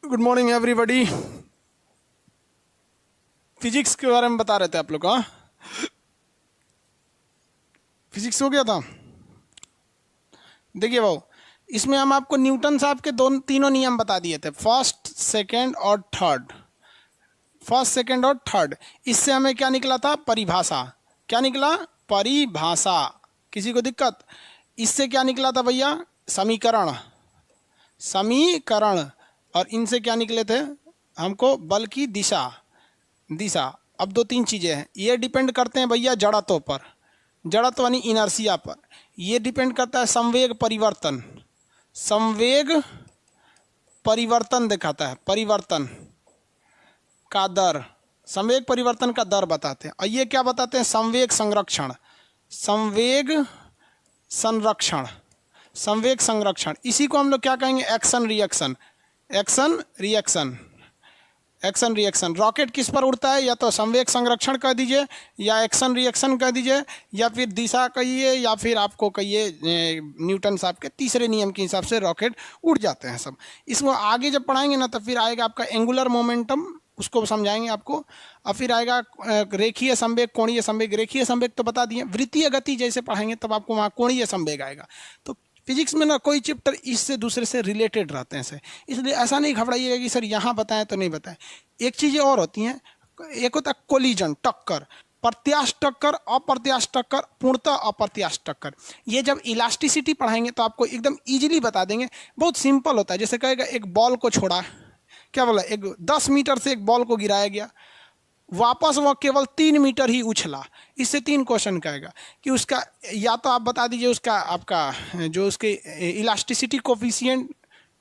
Good morning everybody. Physics के बारे में बता रहे थे आप लोग। हाँ, फिजिक्स हो गया था। देखिए भाऊ, इसमें हम आपको न्यूटन साहब के तीनों नियम बता दिए थे, फर्स्ट सेकंड और थर्ड। फर्स्ट सेकंड और थर्ड, इससे हमें क्या निकला था? परिभाषा। क्या निकला? परिभाषा। किसी को दिक्कत? इससे क्या निकला था भैया? समीकरण। समीकरण। और इनसे क्या निकले थे हमको? बल की दिशा। दिशा। अब दो तीन चीजें हैं, ये डिपेंड करते हैं भैया जड़त्व पर, जड़त्व यानी इनर्शिया पर। ये डिपेंड करता है संवेग परिवर्तन। संवेग परिवर्तन दिखाता है, परिवर्तन का दर। संवेग परिवर्तन का दर बताते हैं। और ये क्या बताते हैं? संवेग संरक्षण। संवेग संरक्षण। संवेग संरक्षण, इसी को हम लोग क्या कहेंगे? Action reaction. Action reaction. Action reaction. Rocket किस पर उड़ता है? या तो संवेग संरक्षण कह दीजिए, या एक्शन रिएक्शन कह दीजिए, या फिर दिशा कहिए, या फिर आपको कहिए न्यूटन साहब के तीसरे नियम के हिसाब से रॉकेट उड़ जाते हैं सब। इसको आगे जब पढ़ाएंगे ना तो फिर आएगा आपका एंगुलर मोमेंटम, उसको समझाएंगे आपको। और फिर आएगा रेखीय संवेग, कोणीय संवेग। रेखीय संवेग तो बता दिए, वृत्तीय गति जैसे पढ़ाएंगे तब आपको वहाँ कोणीय संवेग आएगा। तो फिजिक्स में ना कोई चैप्टर इससे दूसरे से रिलेटेड रहते हैं सर, इसलिए ऐसा नहीं घबराइएगा कि सर यहाँ बताएं तो नहीं बताएं। एक चीज़ें और होती हैं, एक होता है कोलिजन, टक्कर, प्रत्यास्थ टक्कर, अप्रत्यास्थ टक्कर, पूर्णतः अप्रत्यास्थ टक्कर। ये जब इलास्टिसिटी पढ़ाएंगे तो आपको एकदम इजीली बता देंगे। बहुत सिंपल होता है। जैसे कहेगा एक बॉल को छोड़ा, क्या बोला, एक 10 मीटर से एक बॉल को गिराया गया, वापस वह केवल 3 मीटर ही उछला। इससे 3 क्वेश्चन कहेगा कि उसका, या तो आप बता दीजिए उसका, आपका जो उसके इलास्टिसिटी कोफिशिएंट,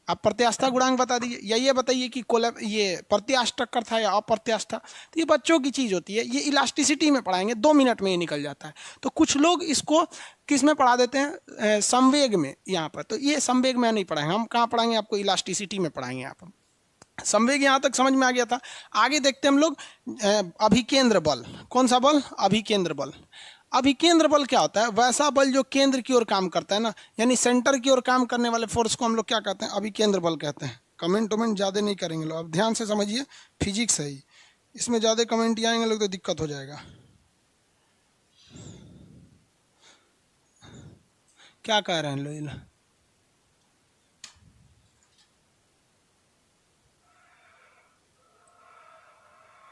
आप प्रत्यास्था गुणांक बता दीजिए, या ये बताइए कि ये प्रत्यास्थ टक्कर था या अप्रत्यास्थ था। तो ये बच्चों की चीज़ होती है, ये इलास्टिसिटी में पढ़ाएंगे, 2 मिनट में ये निकल जाता है। तो कुछ लोग इसको किस में पढ़ा देते हैं? संवेग में। यहाँ पर तो ये संवेग में नहीं पढ़ाएंगे, हम कहाँ पढ़ाएंगे? आपको इलास्टिसिटी में पढ़ाएंगे। यहाँ पर संवेग यहाँ तक समझ में आ गया था। आगे देखते हैं हम लोग अभिकेंद्र बल। कौन सा बल? अभिकेंद्र बल। अभिकेंद्र बल क्या होता है? वैसा बल जो केंद्र की ओर काम करता है ना, यानी सेंटर की ओर काम करने वाले फोर्स को हम लोग क्या कहते हैं? अभिकेंद्र बल कहते हैं। कमेंट वमेंट ज़्यादा नहीं करेंगे लोग, अब ध्यान से समझिए, फिजिक्स है ही, इसमें ज़्यादा कमेंट आएंगे लोग तो दिक्कत हो जाएगा। क्या कह रहे हैं लोग?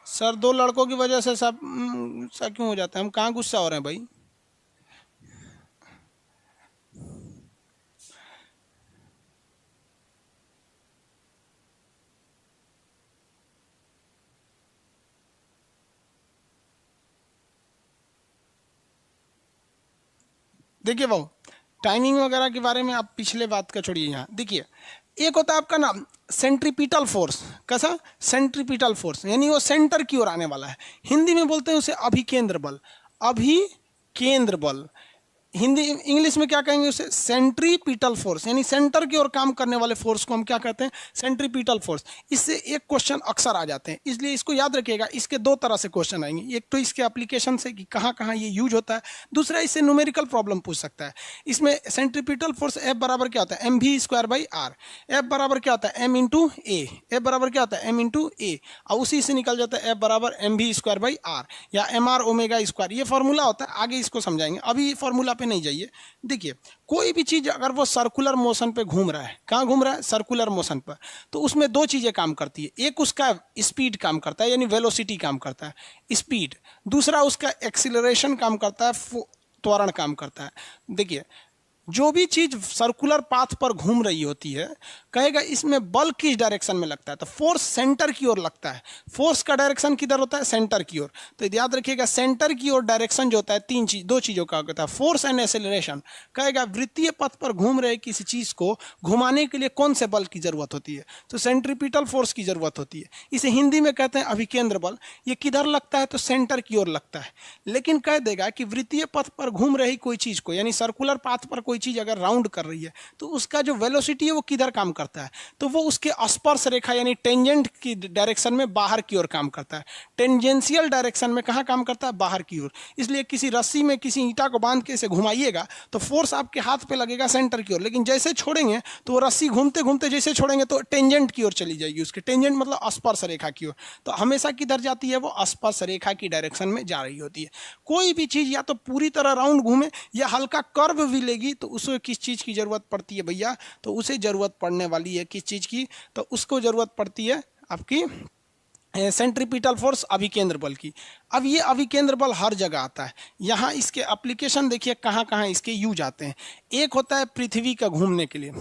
सर 2 लड़कों की वजह से सब सा क्यों हो जाता है? हम कहाँ गुस्सा हो रहे हैं भाई? देखिए भाऊ, टाइमिंग वगैरह के बारे में आप पिछले बात का छोड़िए। यहाँ देखिए, एक होता है आपका ना सेंट्रीपिटल फोर्स। कैसा? सेंट्रीपिटल फोर्स, यानी वो सेंटर की ओर आने वाला है। हिंदी में बोलते हैं उसे अभिकेंद्र बल। अभिकेंद्र बल। हिंदी इंग्लिश में क्या कहेंगे उसे? सेंट्रीपिटल फोर्स, यानी सेंटर की ओर काम करने वाले फोर्स को हम क्या कहते हैं? Centripetal force. इससे एक क्वेश्चन अक्सर आ जाते हैं, इसलिए इसको याद रखिएगा। इसके 2 तरह से क्वेश्चन आएंगे, एक तो इसके एप्लीकेशन से कि कहाँ कहाँ ये यूज होता है, दूसरा इससे न्यूमेरिकल प्रॉब्लम पूछ सकता है। इसमें सेंट्रीपिटल फोर्स F बराबर क्या होता है? mv²/r। F बराबर क्या होता है? m इंटू ए। F बराबर क्या होता है? m इंटू ए। और उसी से निकल जाता है F बराबर mv²/r या mr⍵²। ये फॉर्मूला होता है, आगे इसको समझाएंगे, अभी फॉर्मूला पे नहीं जाइए। देखिए, कोई भी चीज अगर वो सर्कुलर मोशन पे घूम रहा है, कहाँ घूम रहा है? सर्कुलर मोशन पर, तो उसमें 2 चीजें काम करती है। एक उसका स्पीड काम करता है, यानी वेलोसिटी काम करता है, स्पीड। दूसरा उसका एक्सीलरेशन काम करता है, त्वरण काम करता है। देखिए, जो भी चीज सर्कुलर पाथ पर घूम रही होती है, कहेगा इसमें बल किस डायरेक्शन में लगता है? तो फोर्स सेंटर की ओर लगता है। फोर्स का डायरेक्शन किधर होता है? सेंटर की ओर। तो याद रखिएगा, सेंटर की ओर डायरेक्शन जो होता है 2 चीजों का होता है, फोर्स एंड एक्सेलरेशन। कहेगा वृत्तीय पथ पर घूम रहे किसी चीज को घुमाने के लिए कौन से बल की जरूरत होती है? तो सेंट्रीपिटल फोर्स की जरूरत होती है। इसे हिंदी में कहते हैं अभिकेंद्र बल। ये किधर लगता है? तो सेंटर की ओर लगता है। लेकिन कह देगा कि वृत्तीय पथ पर घूम रही कोई चीज को, यानी सर्कुलर पाथ पर कोई चीज़ अगर राउंड कर रही है तो उसका जो वेलोसिटी है वो किधर काम करता है, तो वो उसके स्पर्श रेखा यानी टेंजेंट की डायरेक्शन में बाहर की ओर काम करता है। टेंजेंशियल डायरेक्शन में कहाँ काम करता है, बाहर की ओर। इसलिए किसी रस्सी में किसी ईंटा को बांध के इसे घुमाइएगा तो फोर्स आपके हाथ पे लगेगा सेंटर की ओर, लेकिन जैसे छोड़ेंगे तो वो रस्सी घूमते घूमते जैसे छोड़ेंगे तो टेंजेंट की ओर चली जाएगी, उसके टेंजेंट मतलब स्पर्श रेखा की ओर। तो हमेशा किधर जाती है, वो स्पर्श रेखा की डायरेक्शन में जा रही होती है। कोई भी चीज़ या तो पूरी तरह राउंड घूमे या हल्का कर्व भी लेगी तो उसे किस चीज़ की ज़रूरत पड़ती है भैया, तो उसे ज़रूरत पड़ने वाली है किस चीज़ की, तो उसको ज़रूरत पड़ती है आपकी सेंट्रीपिटल फोर्स, अभिकेंद्र बल की। अब ये अभिकेंद्र बल हर जगह आता है। यहाँ इसके एप्लीकेशन देखिए कहाँ कहाँ इसके यूज आते हैं। एक होता है पृथ्वी का घूमने के लिए,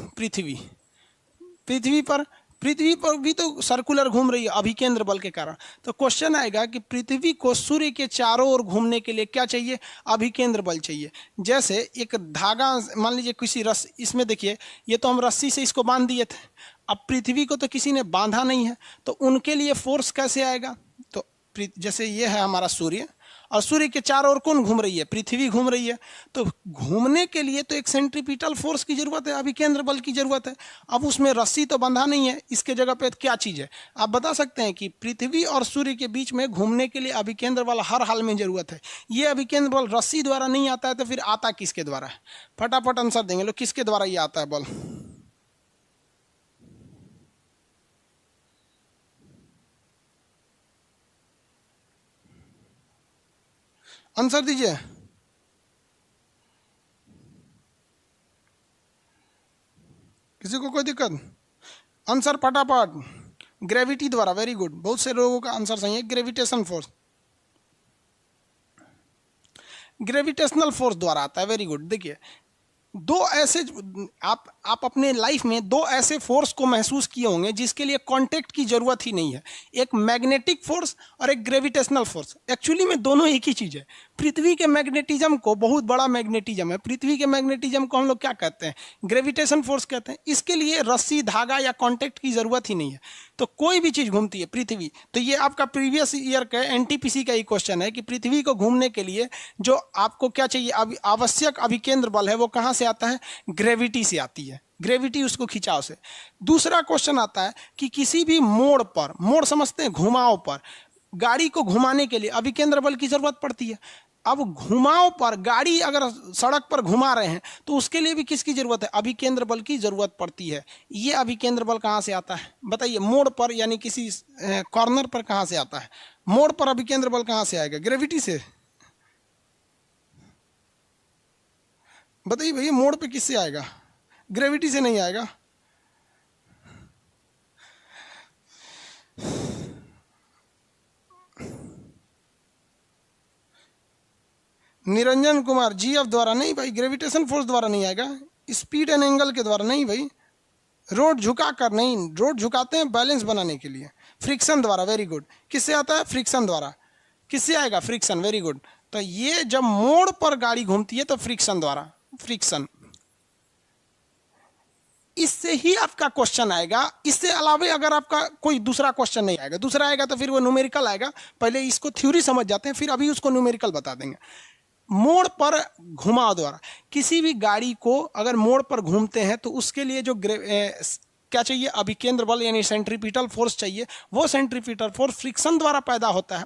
पृथ्वी पर भी तो सर्कुलर घूम रही है अभिकेंद्र बल के कारण। तो क्वेश्चन आएगा कि पृथ्वी को सूर्य के चारों ओर घूमने के लिए क्या चाहिए, अभिकेंद्र बल चाहिए। जैसे एक धागा मान लीजिए किसी रस्सी, इसमें देखिए ये तो हम रस्सी से इसको बांध दिए थे, अब पृथ्वी को तो किसी ने बांधा नहीं है, तो उनके लिए फोर्स कैसे आएगा, तो जैसे ये है हमारा सूर्य और सूर्य के चारों ओर कौन घूम रही है, पृथ्वी घूम रही है, तो घूमने के लिए तो एक सेंट्रीपिटल फोर्स की जरूरत है, अभिकेंद्र बल की जरूरत है। अब उसमें रस्सी तो बंधा नहीं है, इसके जगह पे क्या चीज़ है, आप बता सकते हैं कि पृथ्वी और सूर्य के बीच में घूमने के लिए अभिकेंद्र बल हर हाल में जरूरत है। ये अभिकेंद्र बल रस्सी द्वारा नहीं आता है तो फिर आता किसके द्वारा है, फटाफट आंसर देंगे लोग, किसके द्वारा ये आता है बल, आंसर दीजिए। किसी को कोई दिक्कत, आंसर फटाफट, ग्रेविटी द्वारा, वेरी गुड, बहुत से लोगों का आंसर सही है, ग्रेविटेशन फोर्स, ग्रेविटेशनल फोर्स द्वारा आता है, वेरी गुड। देखिए दो ऐसे आप अपने लाइफ में दो ऐसे फोर्स को महसूस किए होंगे जिसके लिए कांटेक्ट की जरूरत ही नहीं है, एक मैग्नेटिक फोर्स और एक ग्रेविटेशनल फोर्स। एक्चुअली में दोनों एक ही चीज़ है। पृथ्वी के मैग्नेटिज्म को, बहुत बड़ा मैग्नेटिज्म है, पृथ्वी के मैग्नेटिज्म को हम लोग क्या कहते हैं, ग्रेविटेशन फोर्स कहते हैं। इसके लिए रस्सी धागा या कॉन्टैक्ट की जरूरत ही नहीं है, तो कोई भी चीज़ घूमती है पृथ्वी। तो ये आपका प्रीवियस ईयर का एनटीपीसी का ही क्वेश्चन है कि पृथ्वी को घूमने के लिए जो आपको क्या चाहिए, आवश्यक अभिकेंद्र बल है वो कहाँ से आता है, ग्रेविटी से आती है, ग्रेविटी उसको खिंचाव से। दूसरा क्वेश्चन आता है कि किसी भी मोड़ पर, मोड़ समझते हैं, घुमाव पर गाड़ी को घुमाने के लिए अभिकेंद्र बल की जरूरत पड़ती है। अब घुमाव पर गाड़ी अगर सड़क पर घुमा रहे हैं तो उसके लिए भी किसकी जरूरत है, अभिकेंद्र बल की जरूरत पड़ती है। ये अभिकेंद्र बल कहाँ से आता है बताइए, मोड़ पर यानी किसी कॉर्नर पर कहाँ से आता है, मोड़ पर अभिकेंद्र बल कहाँ से आएगा, ग्रेविटी से। बताइए भैया मोड़ पे किससे आएगा, ग्रेविटी से नहीं आएगा। निरंजन कुमार, जीएफ द्वारा नहीं भाई, ग्रेविटेशन फोर्स द्वारा नहीं आएगा, स्पीड एंड एंगल के द्वारा नहीं भाई, रोड झुका कर नहीं, रोड झुकाते हैं बैलेंस बनाने के लिए, फ्रिक्शन द्वारा, वेरी गुड। किससे आता है, फ्रिक्शन द्वारा। किससे आएगा, फ्रिक्शन, वेरी गुड। तो ये जब मोड़ पर गाड़ी घूमती है तो फ्रिक्शन द्वारा, फ्रिक्शन। इससे ही आपका क्वेश्चन आएगा, इससे अलावा अगर आपका कोई दूसरा क्वेश्चन नहीं आएगा, दूसरा आएगा तो फिर वो न्यूमेरिकल आएगा। पहले इसको थ्योरी समझ जाते हैं, फिर अभी उसको न्यूमेरिकल बता देंगे। मोड़ पर घुमाव द्वारा किसी भी गाड़ी को अगर मोड़ पर घूमते हैं तो उसके लिए जो क्या चाहिए, अभिकेंद्र बल यानी सेंट्रीपिटल फोर्स चाहिए। वो सेंट्रीपिटल फोर्स फ्रिक्शन द्वारा पैदा होता है,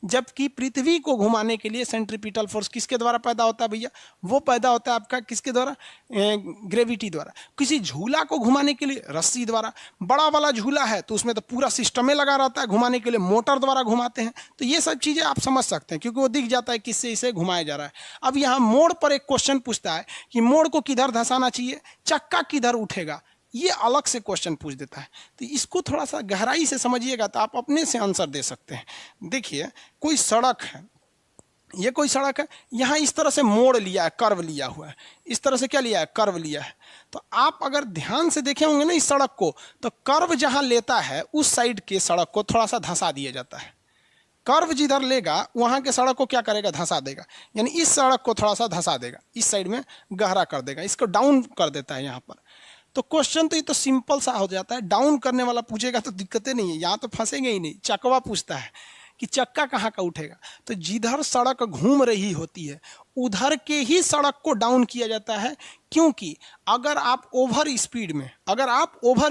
जबकि पृथ्वी को घुमाने के लिए सेंट्रीपिटल फोर्स किसके द्वारा पैदा होता है भैया, वो पैदा होता है आपका किसके द्वारा, ग्रेविटी द्वारा। किसी झूला को घुमाने के लिए रस्सी द्वारा, बड़ा वाला झूला है तो उसमें तो पूरा सिस्टम लगा रहता है, घुमाने के लिए मोटर द्वारा घुमाते हैं। तो ये सब चीज़ें आप समझ सकते हैं क्योंकि वो दिख जाता है किससे इसे घुमाया जा रहा है। अब यहाँ मोड़ पर एक क्वेश्चन पूछता है कि मोड़ को किधर धंसाना चाहिए, चक्का किधर उठेगा, ये अलग से क्वेश्चन पूछ देता है। तो इसको थोड़ा सा गहराई से समझिएगा तो आप अपने से आंसर दे सकते हैं। देखिए कोई सड़क है, ये कोई सड़क है, यहाँ इस तरह से मोड़ लिया है, कर्व लिया हुआ है, इस तरह से क्या लिया है, कर्व लिया है। तो आप अगर ध्यान से देखे होंगे ना इस सड़क को, तो कर्व जहाँ लेता है उस साइड के सड़क को थोड़ा सा धंसा दिया जाता है। कर्व जिधर लेगा वहाँ के सड़क को क्या करेगा, धंसा देगा, यानी इस सड़क को थोड़ा सा धंसा देगा, इस साइड में गहरा कर देगा, इसको डाउन कर देता है यहाँ पर। तो क्वेश्चन तो ये तो सिंपल सा हो जाता है, डाउन करने वाला पूछेगा तो दिक्कतें नहीं है, यहाँ तो फंसेंगे ही नहीं। चकवा पूछता है कि चक्का कहाँ का उठेगा, तो जिधर सड़क घूम रही होती है उधर के ही सड़क को डाउन किया जाता है, क्योंकि अगर आप ओवर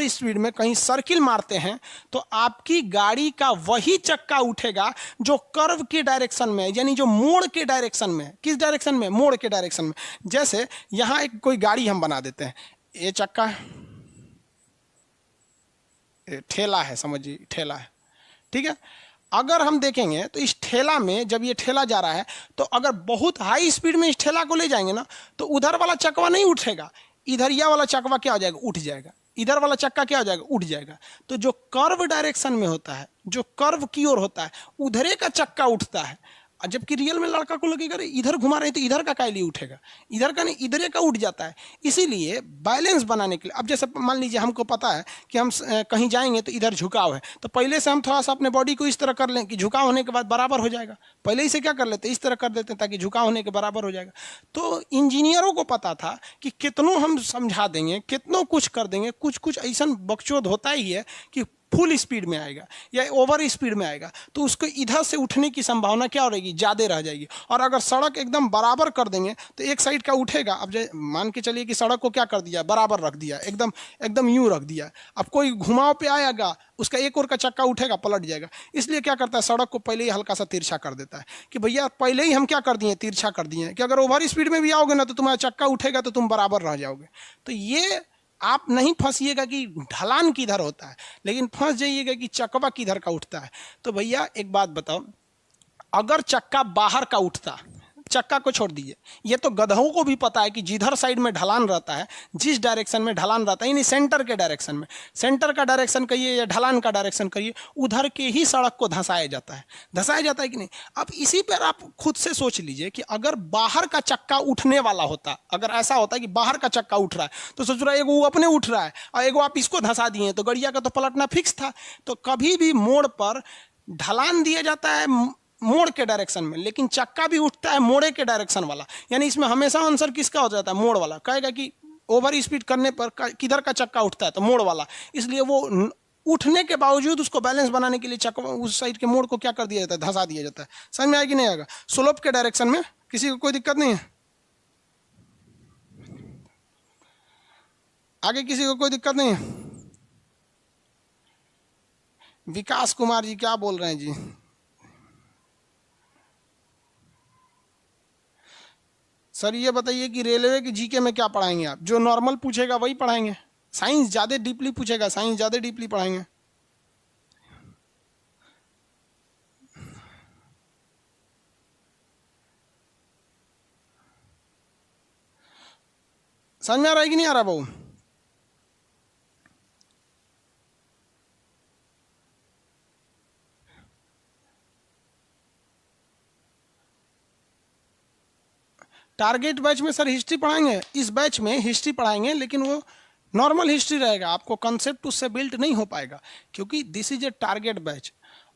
स्पीड में कहीं सर्किल मारते हैं तो आपकी गाड़ी का वही चक्का उठेगा जो कर्व के डायरेक्शन में, यानी जो मोड़ के डायरेक्शन में। किस डायरेक्शन में? मोड़ के डायरेक्शन में। जैसे यहां एक कोई गाड़ी हम बना देते हैं, ये चक्का ठेला है, समझिए ठेला है, ठीक है। अगर हम देखेंगे तो इस ठेला में जब ये ठेला जा रहा है तो अगर बहुत हाई स्पीड में इस ठेला को ले जाएंगे ना तो उधर वाला चक्का नहीं उठेगा, इधर या वाला चक्का क्या हो जाएगा? उठ जाएगा। इधर वाला चक्का क्या हो जाएगा? उठ जाएगा। तो जो कर्व डायरेक्शन में होता है, जो कर्व की ओर होता है, उधरे का चक्का उठता है। जबकि रियल में लड़का को लगेगा इधर घुमा रहे तो इधर का काहे लिए उठेगा, इधर का नहीं इधर का उठ जाता है। इसीलिए बैलेंस बनाने के लिए, अब जैसे मान लीजिए हमको पता है कि हम कहीं जाएंगे तो इधर झुकाव है, तो पहले से हम थोड़ा सा अपने बॉडी को इस तरह कर लें कि झुकाव होने के बाद बराबर हो जाएगा। पहले ही से क्या कर लेते हैं? इस तरह कर देते हैं ताकि झुकाव होने के बराबर हो जाएगा। तो इंजीनियरों को पता था कि कितनों हम समझा देंगे, कितनों कुछ कर देंगे, कुछ कुछ ऐसा बकचोद होता ही है कि फुल स्पीड में आएगा या ओवर स्पीड में आएगा तो उसको इधर से उठने की संभावना क्या हो रहेगी? ज़्यादा रह जाएगी। और अगर सड़क एकदम बराबर कर देंगे तो एक साइड का उठेगा। अब मान के चलिए कि सड़क को क्या कर दिया? बराबर रख दिया, एकदम एकदम यूं रख दिया। अब कोई घुमाव पे आएगा, उसका एक और का चक्का उठेगा, पलट जाएगा। इसलिए क्या करता है? सड़क को पहले ही हल्का सा तिरछा कर देता है कि भैया पहले ही हम क्या कर दिए? तिरछा कर दिए कि अगर ओवर स्पीड में भी आओगे ना तो तुम्हारा चक्का उठेगा तो तुम बराबर रह जाओगे। तो ये आप नहीं फंसिएगा कि ढलान किधर होता है, लेकिन फंस जाइएगा कि चक्का किधर का उठता है। तो भैया एक बात बताओ, अगर चक्का बाहर का उठता, चक्का को छोड़ दीजिए, ये तो गधों को भी पता है कि जिधर साइड में ढलान रहता है, जिस डायरेक्शन में ढलान रहता है, यानी सेंटर के डायरेक्शन में, सेंटर का डायरेक्शन कहिए या ढलान का डायरेक्शन कहिए, उधर के ही सड़क को धंसाया जाता है कि नहीं। अब इसी पर आप खुद से सोच लीजिए कि अगर बाहर का चक्का उठने वाला होता, अगर ऐसा होता कि बाहर का चक्का उठ रहा है तो सोच रहा है एगो वो अपने उठ रहा है और एगो आप इसको धंसा दिए तो गड़िया का तो पलटना फिक्स था। तो कभी भी मोड़ पर ढलान दिया जाता है मोड़ के डायरेक्शन में, लेकिन चक्का भी उठता है मोड़े के डायरेक्शन वाला। यानी इसमें हमेशा आंसर किसका हो जाता है? मोड़ वाला। कहेगा कि ओवर स्पीड करने पर किधर का चक्का उठता है? तो मोड़ वाला। इसलिए वो उठने के बावजूद उसको बैलेंस बनाने के लिए चक्का उस साइड के मोड़ को क्या कर दिया जाता है? धंसा दिया जाता है। समझ में आएगी नहीं आएगा? स्लोप के डायरेक्शन में किसी को कोई दिक्कत नहीं है? आगे किसी को कोई दिक्कत नहीं है? विकास कुमार जी क्या बोल रहे हैं जी? सर ये बताइए कि रेलवे की जीके में क्या पढ़ाएंगे आप? जो नॉर्मल पूछेगा वही पढ़ाएंगे? साइंस ज़्यादा डीपली पूछेगा, साइंस ज़्यादा डीपली पढ़ाएंगे? समझ में आ रहा है कि नहीं आ रहा बहू? टारगेट बैच में सर हिस्ट्री पढ़ाएंगे, इस बैच में हिस्ट्री पढ़ाएंगे, लेकिन वो नॉर्मल हिस्ट्री रहेगा। आपको कंसेप्ट उससे बिल्ट नहीं हो पाएगा क्योंकि this is a target batch.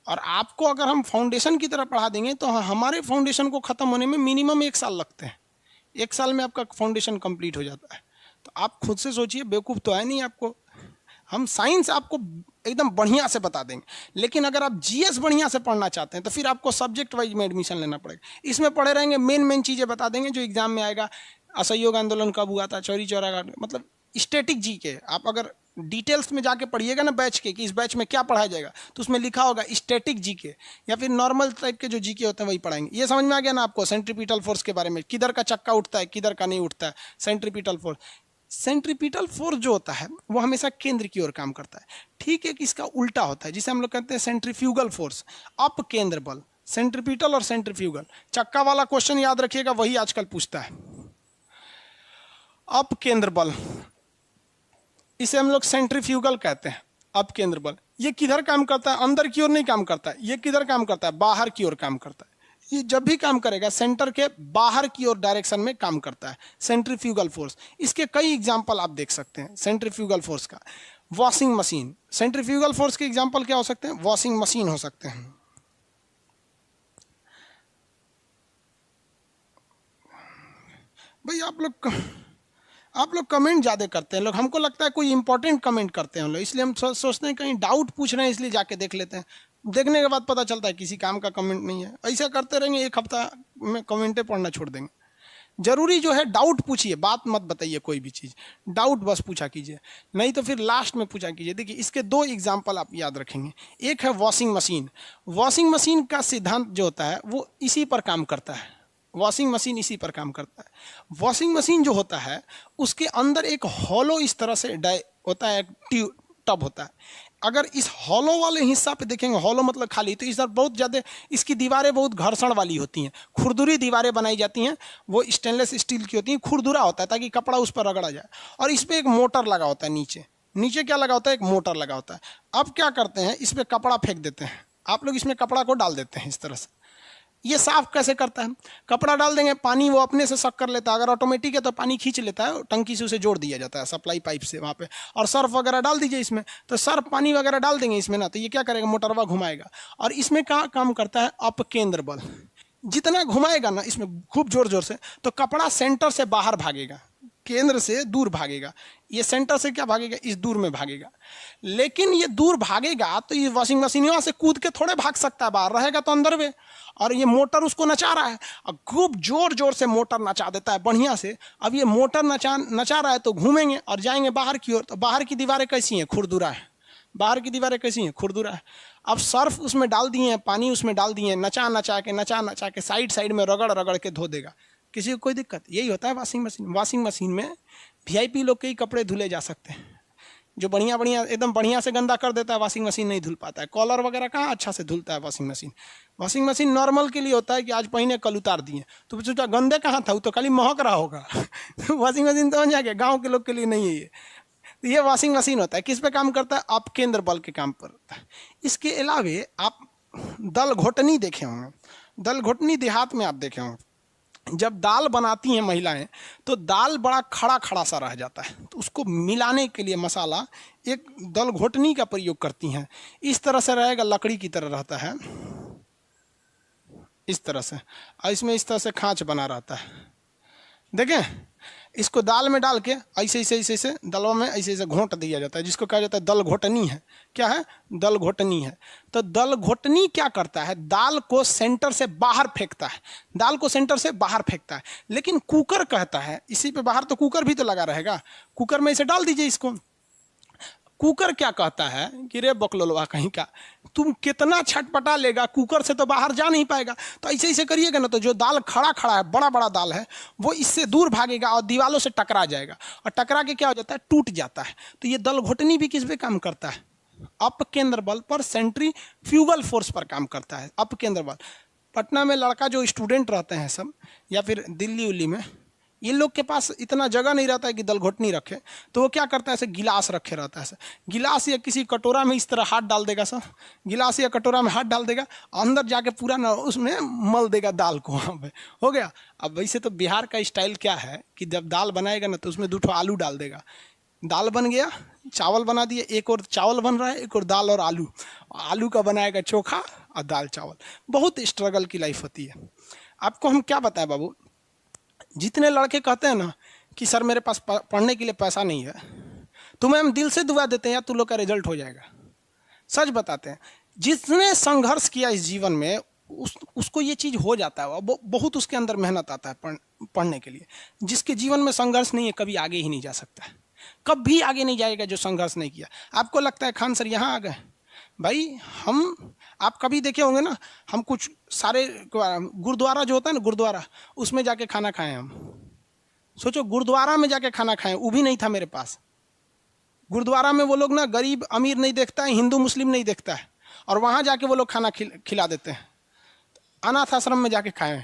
और आपको अगर हम फाउंडेशन की तरह पढ़ा देंगे तो हमारे फाउंडेशन को ख़त्म होने में मिनिमम 1 साल लगते हैं। 1 साल में आपका फाउंडेशन कंप्लीट हो जाता है। तो आप खुद से सोचिए, बेवकूफ़ तो है नहीं आपको। हम साइंस आपको एकदम बढ़िया से बता देंगे, लेकिन अगर आप जीएस बढ़िया से पढ़ना चाहते हैं तो फिर आपको सब्जेक्ट वाइज में एडमिशन लेना पड़ेगा। इसमें पढ़े रहेंगे, मेन चीज़ें बता देंगे जो एग्जाम में आएगा। असहयोग आंदोलन कब हुआ था, चौरी चौरा, मतलब स्टैटिक जी के। आप अगर डिटेल्स में जाके पढ़िएगा ना बैच के कि इस बैच में क्या पढ़ाया जाएगा, तो उसमें लिखा होगा स्टैटिक जी के या फिर नॉर्मल टाइप के जो जी के होते हैं वही पढ़ाएंगे। ये समझ में आ गया ना आपको? सेंट्रीपिटल फोर्स के बारे में, किधर का चक्का उठता है किधर का नहीं उठता है। सेंट्रीपिटल फोर्स, सेंट्रीपिटल फोर्स जो होता है वो हमेशा केंद्र की ओर काम करता है। ठीक है कि इसका उल्टा होता है जिसे हम लोग कहते हैं सेंट्रीफ्यूगल फोर्स, अप केंद्र बल। सेंट्रीपिटल और सेंट्रीफ्यूगल, चक्का वाला क्वेश्चन याद रखिएगा, वही आजकल पूछता है। अप केंद्र बल, इसे हम लोग सेंट्रीफ्यूगल कहते हैं। अप केंद्र बल ये किधर काम करता है? अंदर की ओर नहीं काम करता है। ये किधर काम करता है? बाहर की ओर काम करता है। ये जब भी काम करेगा सेंटर के बाहर की ओर डायरेक्शन में काम करता है, सेंट्रीफ्यूगल फोर्स। इसके कई एग्जांपल आप देख सकते हैं सेंट्रीफ्यूगल फोर्स का। वॉशिंग मशीन, सेंट्रीफ्यूगल फोर्स के एग्जांपल क्या हो सकते हैं? वॉशिंग मशीन हो सकते हैं। भाई आप लोग कमेंट ज़्यादा करते हैं लोग, हमको लगता है कोई इंपॉर्टेंट कमेंट करते हैं लोग, इसलिए हम सोचते हैं कहीं डाउट पूछ रहे हैं, इसलिए जाके देख लेते हैं। देखने के बाद पता चलता है किसी काम का कमेंट नहीं है। ऐसा करते रहेंगे, 1 हफ्ता में कमेंटें पढ़ना छोड़ देंगे। जरूरी जो है डाउट पूछिए, बात मत बताइए कोई भी चीज़, डाउट बस पूछा कीजिए, नहीं तो फिर लास्ट में पूछा कीजिए। देखिए इसके दो एग्जाम्पल आप याद रखेंगे। एक है वॉशिंग मशीन। वॉशिंग मशीन का सिद्धांत जो होता है वो इसी पर काम करता है, वॉशिंग मशीन इसी पर काम करता है। वॉशिंग मशीन जो होता है उसके अंदर एक हॉलो इस तरह से होता है, ट्यूब टब होता है। अगर इस हॉलो वाले हिस्सा पे देखेंगे, हॉलो मतलब खाली, तो इस तरह बहुत ज़्यादा इसकी दीवारें बहुत घर्षण वाली होती हैं, खुरदुरी दीवारें बनाई जाती हैं, वो स्टेनलेस स्टील की होती हैं, खुरदुरा होता है ताकि कपड़ा उस पर रगड़ा जाए। और इस पर एक मोटर लगा होता है, नीचे नीचे क्या लगा होता है, एक मोटर लगा होता है। अब क्या करते हैं, इस पर कपड़ा फेंक देते हैं, आप लोग इसमें कपड़ा को डाल देते हैं इस तरह से। ये साफ कैसे करता है, कपड़ा डाल देंगे, पानी वो अपने से सक कर लेता है, अगर ऑटोमेटिक है तो पानी खींच लेता है, टंकी से उसे जोड़ दिया जाता है सप्लाई पाइप से वहाँ पे। और सर्फ वगैरह डाल दीजिए इसमें, तो सर्फ पानी वगैरह डाल देंगे इसमें ना, तो ये क्या करेगा, मोटरवा घुमाएगा। और इसमें क्या काम करता है, अपकेंद्र बल। जितना घुमाएगा ना इसमें खूब जोर जोर से, तो कपड़ा सेंटर से बाहर भागेगा, केंद्र से दूर भागेगा। ये सेंटर से क्या भागेगा, इस दूर में भागेगा। लेकिन ये दूर भागेगा तो ये वॉशिंग मशीन यहाँ से कूद के थोड़े भाग सकता है, बाहर रहेगा तो अंदर में। और ये मोटर उसको नचा रहा है, और खूब जोर जोर से मोटर नचा देता है बढ़िया से। अब ये मोटर नचा रहा है तो घूमेंगे और जाएंगे बाहर की ओर। तो बाहर की दीवारें कैसी हैं, खुरदुरा है, बाहर की दीवारें कैसी हैं, खुरदुरा है। अब सर्फ उसमें डाल दिए हैं, पानी उसमें डाल दिए हैं, नचा नचा के साइड साइड में रगड़ रगड़ के धो देगा, किसी को कोई दिक्कत। यही होता है वॉशिंग मशीन। वॉशिंग मशीन में वीआईपी लोग के ही कपड़े धुले जा सकते हैं। जो बढ़िया बढ़िया एकदम बढ़िया से गंदा कर देता है वॉशिंग मशीन नहीं धुल पाता है। कॉलर वगैरह कहाँ अच्छा से धुलता है washing machine. Washing machine normal के लिए होता है कि आज पहने कल उतार दिए, तो सोचा गंदे कहाँ था, वो तो खाली महक रहा होगा। वॉशिंग मशीन तो जाके गाँव के लोग के लिए नहीं है ये। तो ये वॉशिंग मशीन होता है, किस पे काम करता है, अपकेंद्र बल के काम पर होता है। इसके अलावे आप दल घोटनी देखे होंगे, दल घोटनी देहात में आप देखे होंगे। जब दाल बनाती हैं महिलाएं तो दाल बड़ा खड़ा खड़ा सा रह जाता है, तो उसको मिलाने के लिए मसाला एक दल घोटनी का प्रयोग करती हैं। इस तरह से रहेगा, लकड़ी की तरह रहता है इस तरह से, और इसमें इस तरह से खांच बना रहता है। देखें, इसको दाल में डाल के ऐसे ऐसे ऐसे ऐसे दलों में ऐसे ऐसे घोंट दिया जाता है, जिसको कहा जाता है दल घोटनी है। क्या है, दल घोटनी है। तो दल घोटनी क्या करता है, दाल को सेंटर से बाहर फेंकता है, दाल को सेंटर से बाहर फेंकता है। लेकिन कुकर कहता है इसी पे बाहर, तो कुकर भी तो लगा रहेगा, कुकर में इसे डाल दीजिए इसको। कुकर क्या कहता है कि रे बकलोलवा कहीं का, तुम कितना छटपटा लेगा, कुकर से तो बाहर जा नहीं पाएगा। तो ऐसे ऐसे करिएगा ना, तो जो दाल खड़ा खड़ा है, बड़ा बड़ा दाल है, वो इससे दूर भागेगा और दीवालों से टकरा जाएगा, और टकरा के क्या हो जाता है, टूट जाता है। तो ये दल घोटनी भी किस पे काम करता है, अपकेंद्र बल पर, सेंट्रीफ्यूगल फोर्स पर काम करता है, अपकेंद्र बल। पटना में लड़का जो स्टूडेंट रहते हैं सब, या फिर दिल्ली उल्ली में, ये लोग के पास इतना जगह नहीं रहता है कि दल घोटनी रखे, तो वो क्या करता है, ऐसे गिलास रखे रहता है, गिलास या किसी कटोरा में इस तरह हाथ डाल देगा सर, गिलास या कटोरा में हाथ डाल देगा, अंदर जाके पूरा ना उसमें मल देगा दाल को, वहाँ पे हो गया। अब वैसे तो बिहार का स्टाइल क्या है कि जब दाल बनाएगा ना तो उसमें 2 आलू डाल देगा, दाल बन गया, चावल बना दिए, एक और चावल बन रहा है, एक और दाल और आलू, आलू का बनाएगा चोखा और दाल चावल। बहुत स्ट्रगल की लाइफ होती है। आपको हम क्या बताएं बाबू, जितने लड़के कहते हैं ना कि सर मेरे पास पढ़ने के लिए पैसा नहीं है, तुम्हें हम दिल से दुआ देते हैं, या तुम लोग का रिजल्ट हो जाएगा। सच बताते हैं, जिसने संघर्ष किया इस जीवन में उसको ये चीज़ हो जाता है, बहुत उसके अंदर मेहनत आता है पढ़ने के लिए। जिसके जीवन में संघर्ष नहीं है कभी आगे ही नहीं जा सकता है, कभी आगे नहीं जाएगा जो संघर्ष नहीं किया। आपको लगता है खान सर यहाँ आ गए, भाई आप कभी देखे होंगे ना, हम कुछ सारे गुरुद्वारा जो होता है ना, गुरुद्वारा, उसमें जाके खाना खाएं हम। सोचो गुरुद्वारा में जाके खाना खाएं, वो भी नहीं था मेरे पास। गुरुद्वारा में वो लोग ना गरीब अमीर नहीं देखता है, हिंदू मुस्लिम नहीं देखता है, और वहाँ जाके वो लोग खाना खिला देते हैं। अनाथ आश्रम में जाके खाएं,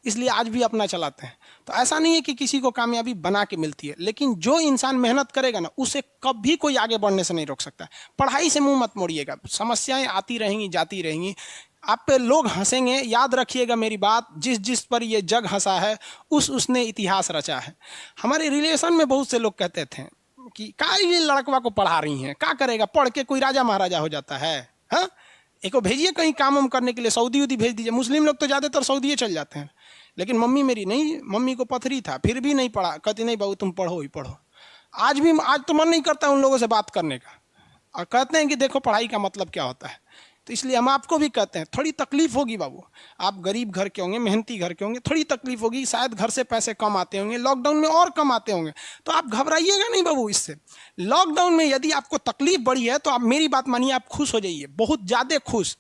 इसलिए आज भी अपना चलाते हैं। तो ऐसा नहीं है कि किसी को कामयाबी बना के मिलती है, लेकिन जो इंसान मेहनत करेगा ना, उसे कभी कोई आगे बढ़ने से नहीं रोक सकता। पढ़ाई से मुंह मत मोड़िएगा, समस्याएं आती रहेंगी जाती रहेंगी, आप पे लोग हंसेंगे। याद रखिएगा मेरी बात, जिस पर ये जग हंसा है उसने इतिहास रचा है। हमारे रिलेशन में बहुत से लोग कहते थे कि का ये लड़कवा को पढ़ा रही हैं, क्या करेगा, पढ़ के कोई राजा महाराजा हो जाता है। हाँ, एक को भेजिए कहीं काम वाम करने के लिए, सऊदी उदी भेज दीजिए। मुस्लिम लोग तो ज़्यादातर सऊदी चल जाते हैं, लेकिन मम्मी मेरी नहीं, मम्मी को पथरी था फिर भी नहीं पढ़ा, कहती नहीं बाबू तुम पढ़ो ही पढ़ो। आज तो मन नहीं करता उन लोगों से बात करने का, और कहते हैं कि देखो पढ़ाई का मतलब क्या होता है। तो इसलिए हम आपको भी कहते हैं थोड़ी तकलीफ होगी बाबू, आप गरीब घर के होंगे, मेहनती घर के होंगे, थोड़ी तकलीफ होगी, शायद घर से पैसे कम आते होंगे, लॉकडाउन में और कम आते होंगे, तो आप घबराइएगा नहीं बाबू इससे। लॉकडाउन में यदि आपको तकलीफ बढ़ी है तो आप मेरी बात मानिए, आप खुश हो जाइए, बहुत ज़्यादा खुश।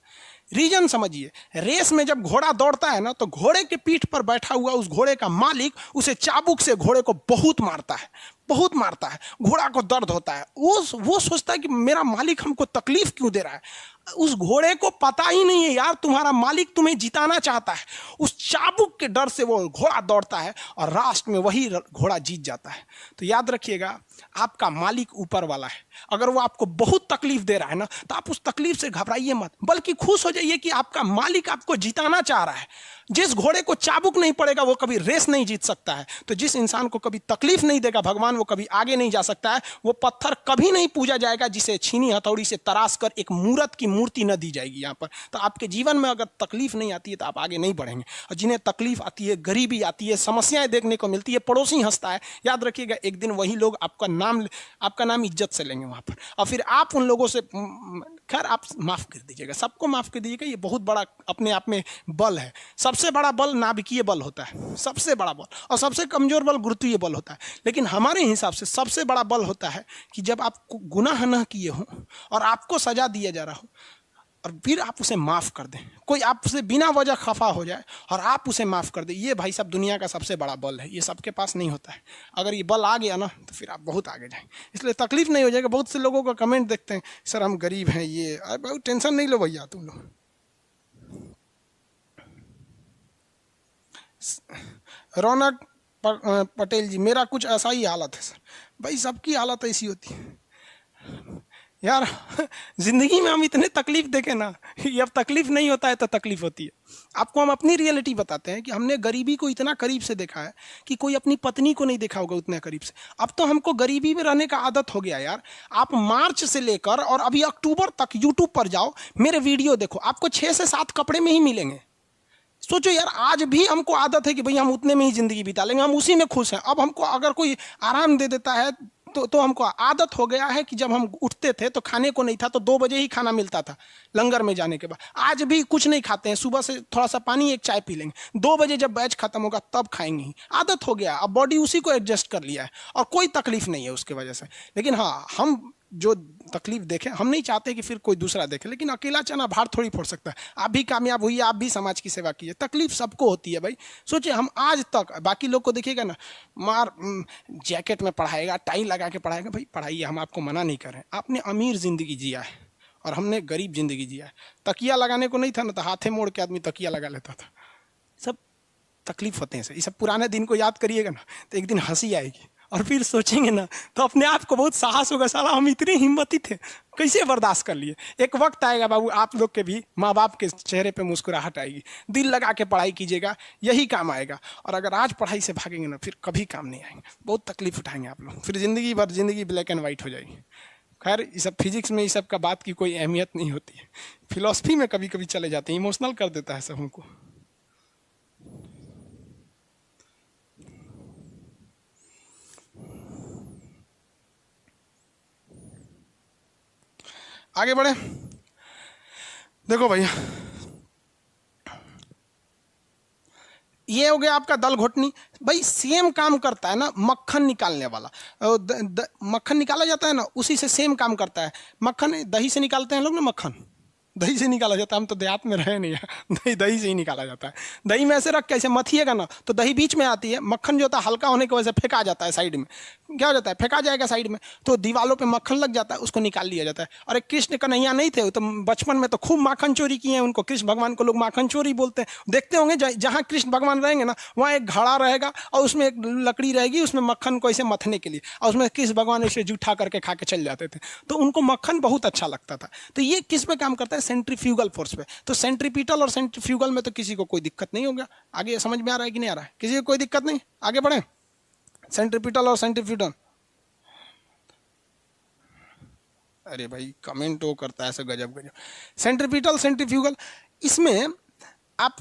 रीजन समझिए, रेस में जब घोड़ा दौड़ता है ना, तो घोड़े के पीठ पर बैठा हुआ उस घोड़े का मालिक उसे चाबुक से घोड़े को बहुत मारता है, बहुत मारता है, घोड़ा को दर्द होता है। वो सोचता है कि मेरा मालिक हमको तकलीफ क्यों दे रहा है। उस घोड़े को पता ही नहीं है यार तुम्हारा मालिक तुम्हें जिताना चाहता है। उस चाबुक के डर से वो घोड़ा दौड़ता है और लास्ट में वही घोड़ा जीत जाता है। तो याद रखिएगा, आपका मालिक ऊपर वाला है। अगर वो आपको बहुत तकलीफ दे रहा है ना, तो आप उस तकलीफ से घबराइए मत, बल्कि खुश हो जाइए कि आपका मालिक आपको जिताना चाह रहा है। जिस घोड़े को चाबुक नहीं पड़ेगा वो कभी रेस नहीं जीत सकता है। तो जिस इंसान को कभी तकलीफ नहीं देगा भगवान, वो कभी आगे नहीं जा सकता है। वो पत्थर कभी नहीं पूजा जाएगा जिसे छीनी हथौड़ी से तराश कर एक मूर्त की मूर्ति न दी जाएगी यहाँ पर। तो आपके जीवन में अगर तकलीफ नहीं आती है तो आप आगे नहीं बढ़ेंगे। और जिन्हें तकलीफ आती है, गरीबी आती है, समस्याएं देखने को मिलती है, पड़ोसी हंसता है, याद रखिएगा एक दिन वही लोग आपका नाम इज्जत से लेंगे वहाँ पर। और फिर आप उन लोगों से, खैर आप माफ़ कर दीजिएगा, सबको माफ़ कर दीजिएगा। ये बहुत बड़ा अपने आप में बल है। सबसे बड़ा बल नाभिकीय बल होता है, सबसे बड़ा बल, और सबसे कमजोर बल गुरुत्वीय बल होता है। लेकिन हमारे हिसाब से सबसे बड़ा बल होता है कि जब आप गुनाह न किए हो और आपको सजा दिया जा रहा हो और फिर आप उसे माफ़ कर दें। कोई आपसे बिना वजह खफा हो जाए और आप उसे माफ़ कर दें, ये भाई साहब दुनिया का सबसे बड़ा बल है। ये सबके पास नहीं होता है। अगर ये बल आ गया ना तो फिर आप बहुत आगे जाएंगे। इसलिए तकलीफ नहीं हो जाएगा। बहुत से लोगों का कमेंट देखते हैं, सर हम गरीब हैं, ये, अरे बहुत टेंशन नहीं लो भैया तुम लोग। रौनक पटेल जी, मेरा कुछ ऐसा ही हालत है सर। भाई सबकी हालत ऐसी होती है यार। जिंदगी में हम इतने तकलीफ देखे ना, ये अब तकलीफ नहीं होता है तो तकलीफ होती है। आपको हम अपनी रियलिटी बताते हैं कि हमने गरीबी को इतना करीब से देखा है कि कोई अपनी पत्नी को नहीं देखा होगा उतने करीब से। अब तो हमको गरीबी में रहने का आदत हो गया यार। आप मार्च से लेकर और अभी अक्टूबर तक यूट्यूब पर जाओ, मेरे वीडियो देखो, आपको 6 से 7 कपड़े में ही मिलेंगे। सोचो यार, आज भी हमको आदत है कि भाई हम उतने में ही जिंदगी बिता लेंगे, हम उसी में खुश हैं। अब हमको अगर कोई आराम दे देता है तो हमको आदत हो गया है कि जब हम उठते थे तो खाने को नहीं था, तो 2 बजे ही खाना मिलता था लंगर में जाने के बाद। आज भी कुछ नहीं खाते हैं, सुबह से थोड़ा सा पानी, एक चाय पी लेंगे, 2 बजे जब बैच खत्म होगा तब खाएंगे ही। आदत हो गया, अब बॉडी उसी को एडजस्ट कर लिया है और कोई तकलीफ नहीं है उसके वजह से। लेकिन हाँ, हम जो तकलीफ देखें, हम नहीं चाहते कि फिर कोई दूसरा देखे, लेकिन अकेला चना भार थोड़ी फोड़ सकता है। आप भी कामयाब हुई, आप भी समाज की सेवा कीजिए। तकलीफ सबको होती है भाई। सोचिए, हम आज तक, बाकी लोग को देखिएगा ना, मार जैकेट में पढ़ाएगा, टाई लगा के पढ़ाएगा, भाई पढ़ाइए, हम आपको मना नहीं कर रहे हैं। आपने अमीर जिंदगी जिया है और हमने गरीब जिंदगी जिया है। तकिया लगाने को नहीं था ना, तो हाथे मोड़ के आदमी तकिया लगा लेता था। सब तकलीफ होते हैं। ये सब पुराने दिन को याद करिएगा ना तो एक दिन हंसी आएगी, और फिर सोचेंगे ना तो अपने आप को बहुत साहस होगा, साला हम इतने हिम्मती थे, कैसे बर्दाश्त कर लिए। एक वक्त आएगा बाबू, आप लोग के भी माँ बाप के चेहरे पे मुस्कुराहट आएगी। दिल लगा के पढ़ाई कीजिएगा, यही काम आएगा। और अगर आज पढ़ाई से भागेंगे ना, फिर कभी काम नहीं आएंगे, बहुत तकलीफ उठाएंगे आप लोग, फिर जिंदगी भर जिंदगी ब्लैक एंड वाइट हो जाएगी। खैर, ये सब फिजिक्स में, ये सब का बात की कोई अहमियत नहीं होती है। फिलॉसफी में कभी कभी चले जाते हैं, इमोशनल कर देता है सब हमको। आगे बढ़े, देखो भैया, ये हो गया आपका दल घोटनी। भाई सेम काम करता है ना मक्खन निकालने वाला। मक्खन निकाला जाता है ना, उसी से सेम काम करता है। मक्खन दही से निकालते हैं लोग ना, मक्खन दही से निकाला जाता है। हम तो देहात में रहे नहीं, दही से ही निकाला जाता है। दही में ऐसे रख के ऐसे मथिएगा ना तो दही बीच में आती है। मक्खन जो होता है हल्का होने की वजह से फेंका जाता है साइड में। क्या हो जाता है, फेंका जाएगा साइड में, तो दीवालों पे मक्खन लग जाता है, उसको निकाल लिया जाता है। और एक कृष्ण कन्हैया नहीं थे, तो बचपन में तो खूब माखन चोरी किए हैं। उनको कृष्ण भगवान को लोग माखन चोरी बोलते हैं। देखते होंगे जहाँ कृष्ण भगवान रहेंगे ना, वहाँ एक घड़ा रहेगा और उसमें एक लकड़ी रहेगी, उसमें मक्खन को ऐसे मथने के लिए, और उसमें कृष्ण भगवान ऐसे जूठा करके खा के चल जाते थे। तो उनको मक्खन बहुत अच्छा लगता था। तो ये किस पे काम करता है, सेंट्रीफ्यूगल फोर्स पे। तो सेंट्रीपिटल और सेंट्रीफ्यूगल में तो किसी को कोई दिक्कत नहीं होगा। आगे समझ में आ रहा है कि नहीं आ रहा है, किसी को कोई दिक्कत नहीं, आगे बढ़े। सेंट्रीपिटल और सेंट्रीफ्यूगल, अरे भाई कमेंट वो करता है ऐसे गजब गजब। सेंट्रीपिटल सेंट्रीफ्यूगल, इसमें आप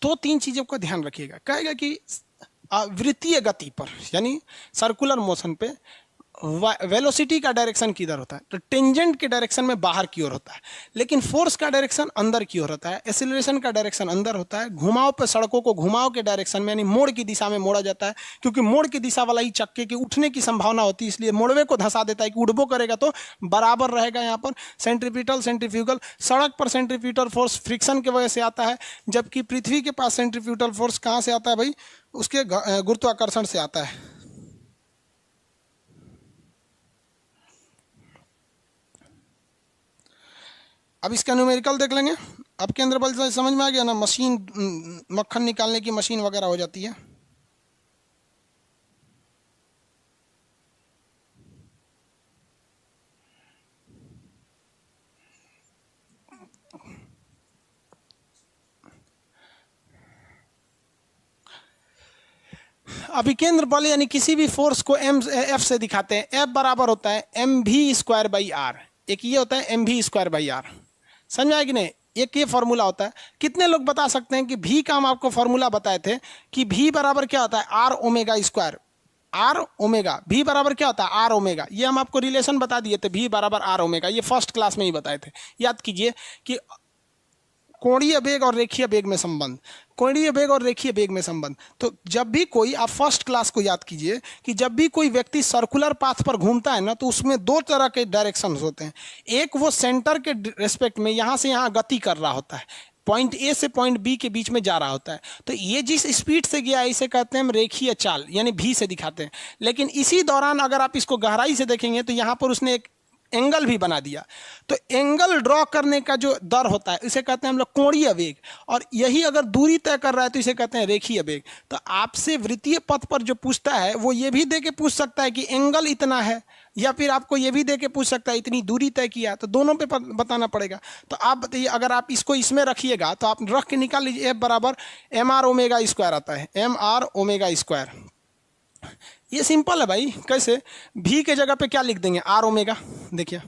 2-3 चीजों का ध्यान रखिएगा। कहेगा कि वृत्तीय गति पर, यानी सर्कुलर मोशन पे वेलोसिटी का डायरेक्शन किधर होता है, तो टेंजेंट के डायरेक्शन में बाहर की ओर होता है, लेकिन फोर्स का डायरेक्शन अंदर की ओर होता है, एक्सीलरेशन का डायरेक्शन अंदर होता है, घुमाव पे सड़कों को घुमाव के डायरेक्शन में यानी मोड़ की दिशा में मोड़ा जाता है, क्योंकि मोड़ की दिशा वाला ही चक्के के उठने की संभावना होती है, इसलिए मोड़वे को धंसा देता है कि उड़बो करेगा तो बराबर रहेगा। यहाँ पर सेंट्रीपिटल सेंट्रीफ्यूगल, सड़क पर सेंट्रीफ्यूगल फोर्स फ्रिक्शन की वजह से आता है, जबकि पृथ्वी के पास सेंट्रीफ्यूगल फोर्स कहाँ से आता है भाई, उसके गुरुत्वाकर्षण से आता है। अब इसका न्यूमेरिकल देख लेंगे। अब केंद्र बल से समझ में आ गया ना, मशीन मक्खन निकालने की मशीन वगैरह हो जाती है। अभी केंद्र बल यानी किसी भी फोर्स को एम एफ से दिखाते हैं, एफ बराबर होता है M v square by are, एक ये होता है M v square by are, समझ आए कि नहीं, एक ये फॉर्मूला होता है। कितने लोग बता सकते हैं कि भी का हम आपको फॉर्मूला बताए थे कि भी बराबर क्या होता है R omega square, R omega, भी बराबर क्या होता है आर ओमेगा, ये हम आपको रिलेशन बता दिए थे, भी बराबर आर ओमेगा, ये फर्स्ट क्लास में ही बताए थे। याद कीजिए कि कोणीय वेग और रेखीय वेग में संबंध, कोणीय वेग और रेखीय वेग में संबंध। तो जब भी कोई, आप फर्स्ट क्लास को याद कीजिए कि जब भी कोई व्यक्ति सर्कुलर पाथ पर घूमता है ना, तो उसमें दो तरह के डायरेक्शन होते हैं। एक वो सेंटर के रेस्पेक्ट में यहाँ से यहाँ गति कर रहा होता है, पॉइंट ए से पॉइंट बी के बीच में जा रहा होता है, तो ये जिस स्पीड से गया है इसे कहते हैं हम रेखीय चाल, यानी भी से दिखाते हैं। लेकिन इसी दौरान अगर आप इसको गहराई से देखेंगे तो यहाँ पर उसने एक एंगल भी बना दिया, तो एंगल ड्रॉ करने का जो दर होता है इसे कहते हैं हम लोग कोणीय वेग, और यही अगर दूरी तय कर रहा है तो इसे कहते हैं रेखीय वेग। तो आपसे वृत्तीय पथ पर जो पूछता है वो ये भी दे के पूछ सकता है कि एंगल इतना है, या फिर आपको ये भी दे के पूछ सकता है इतनी दूरी तय किया, तो दोनों पे बताना पड़ेगा। तो आप बताइए, अगर आप इसको इसमें रखिएगा तो आप रख के निकाल लीजिए, एफ बराबर एम आर ओमेगा स्क्वायर आता है, एम आर ओमेगा स्क्वायर। ये सिंपल है भाई, कैसे, भी के जगह पे क्या लिख देंगे आर ओमेगा, देखिए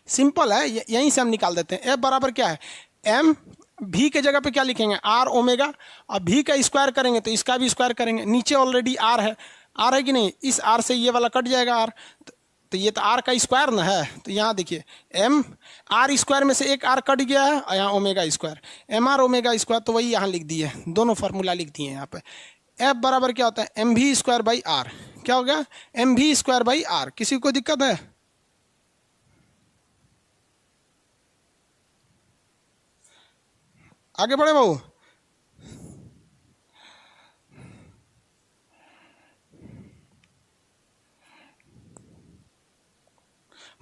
सिंपल है, यहीं से हम निकाल देते हैं। एफ बराबर क्या है एम, भी के जगह पे क्या लिखेंगे आर ओमेगा, और भी का स्क्वायर करेंगे तो इसका भी स्क्वायर करेंगे, नीचे ऑलरेडी आर है, आर है कि नहीं, इस आर से ये वाला कट जाएगा आर, तो ये तो आर का स्क्वायर ना है, तो यहाँ देखिए एम आर स्क्वायर में से एक आर कट गया है और यहाँ omega square, M R omega square, तो वही यहाँ लिख दिए, दोनों फार्मूला लिख दिए यहाँ पे। एफ बराबर क्या होता है M v square by are, क्या हो गया M v square by are. किसी को दिक्कत है? आगे बढ़े बाबू।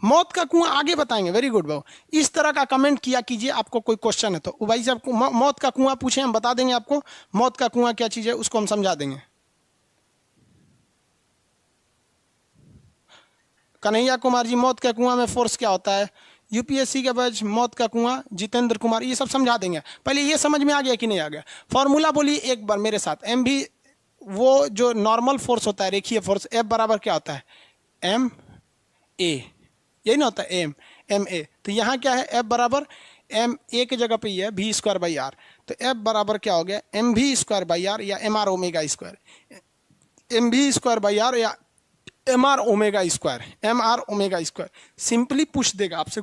मौत का कुआं आगे बताएंगे, वेरी गुड बाबू, इस तरह का कमेंट किया कीजिए, आपको कोई क्वेश्चन है तो भाई साहब मौत का कुआं पूछे, हम बता देंगे आपको मौत का कुआं क्या चीज है, उसको हम समझा देंगे। कन्हैया कुमार जी, मौत का कुआं में फोर्स क्या होता है, यूपीएससी के बैच मौत का कुआं, जितेंद्र कुमार, ये सब समझा देंगे। पहले ये समझ में आ गया कि नहीं आ गया? फॉर्मूला बोलिए एक बार मेरे साथ, एम भी वो जो नॉर्मल फोर्स होता है, रेखीय फोर्स, एफ बराबर क्या होता है एम ए, यही ना होता है एम, एम ए, तो यहाँ क्या है एफ बराबर एम ए की जगह पे ये है भी स्क्वायर बाई आर, तो एफ बराबर क्या हो गया M v square by R या M R omega square, M v square by R या M R omega square, M R omega square. Simply पूछ देगा आपसे,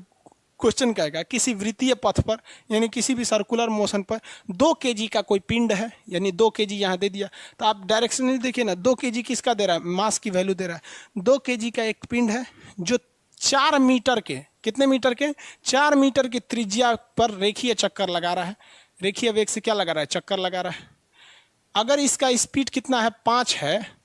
क्वेश्चन कहेगा किसी वृत्तीय पथ पर यानी किसी भी सर्कुलर मोशन पर 2 kg का कोई पिंड है, यानी 2 kg यहाँ दे दिया, तो आप डायरेक्शनली देखिए ना, 2 kg किसका दे रहा है, मास की वैल्यू दे रहा है। 2 kg का एक पिंड है जो 4 मीटर के, कितने मीटर के, 4 मीटर की त्रिज्या पर रेखीय चक्कर लगा रहा है, रेखीय वेग से क्या लगा रहा है चक्कर लगा रहा है। अगर इसका स्पीड कितना है 5 है,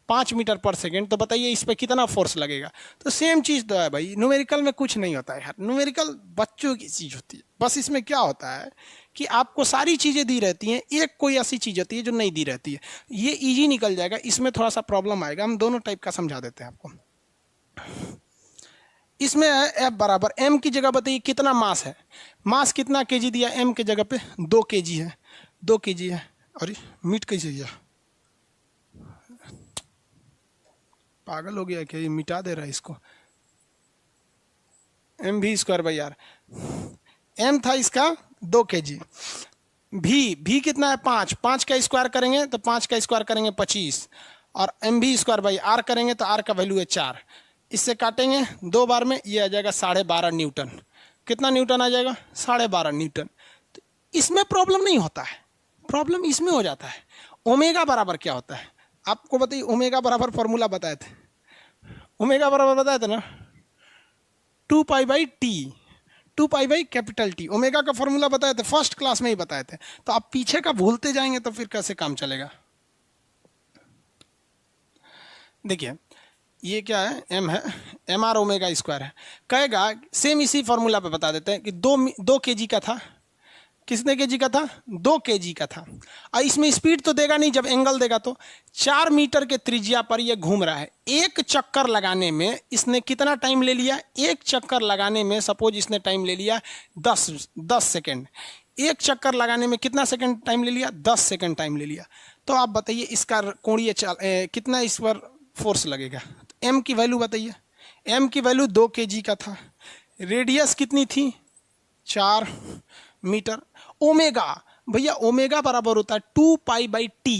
5 मीटर पर सेकेंड, तो बताइए इस पर कितना फोर्स लगेगा। तो सेम चीज़ तो है भाई, न्यूमेरिकल में कुछ नहीं होता है यार, न्यूमेरिकल बच्चों की चीज़ होती है। बस इसमें क्या होता है कि आपको सारी चीज़ें दी रहती हैं, एक कोई ऐसी चीज़ होती है जो नहीं दी रहती है, ये इजी निकल जाएगा, इसमें थोड़ा सा प्रॉब्लम आएगा। हम दोनों टाइप का समझा देते हैं आपको। इसमें है एफ बराबर एम की जगह बताइए कितना मास है, मास कितना केजी दिया, एम की जगह पे 2 kg है, 2 kg है। अरे मीट कैसे दिया, पागल हो गया क्या, ये मिटा दे रहा है इसको। M v square by are, M था इसका 2 kg, भी कितना है 5, 5 का स्क्वायर करेंगे तो 5 का स्क्वायर करेंगे 25, और M v square by are करेंगे तो आर का वैल्यू है 4, इससे काटेंगे 2 बार में, ये आ जाएगा 12.5 न्यूटन। कितना न्यूटन आ जाएगा? 12.5 न्यूटन। तो इसमें प्रॉब्लम नहीं होता है, प्रॉब्लम इसमें हो जाता है। ओमेगा बराबर क्या होता है आपको बताइए? ओमेगा बराबर फॉर्मूला बताए थे, ओमेगा बराबर बताए थे ना, 2π/T, 2π/T। ओमेगा का फॉर्मूला बताए थे, फर्स्ट क्लास में ही बताए थे। तो आप पीछे का भूलते जाएंगे तो फिर कैसे काम चलेगा? देखिए ये क्या है, एम है, mr ओमेगा स्क्वायर है। कहेगा सेम इसी फॉर्मूला पे बता देते हैं कि 2 kg का था। कितने kg का था? 2 kg का था। और इसमें स्पीड तो देगा नहीं, जब एंगल देगा तो 4 मीटर के त्रिज्या पर ये घूम रहा है। एक चक्कर लगाने में इसने कितना टाइम ले लिया? एक चक्कर लगाने में सपोज इसने टाइम ले लिया 10 सेकेंड। एक चक्कर लगाने में कितना सेकेंड टाइम ले लिया? 10 सेकेंड टाइम ले लिया। तो आप बताइए इसका कोणीय कितना इस पर फोर्स लगेगा? तो एम की वैल्यू बताइए। एम की वैल्यू 2 kg का था, रेडियस कितनी थी? 4 मीटर। ओमेगा भैया, ओमेगा बराबर होता है 2π/T।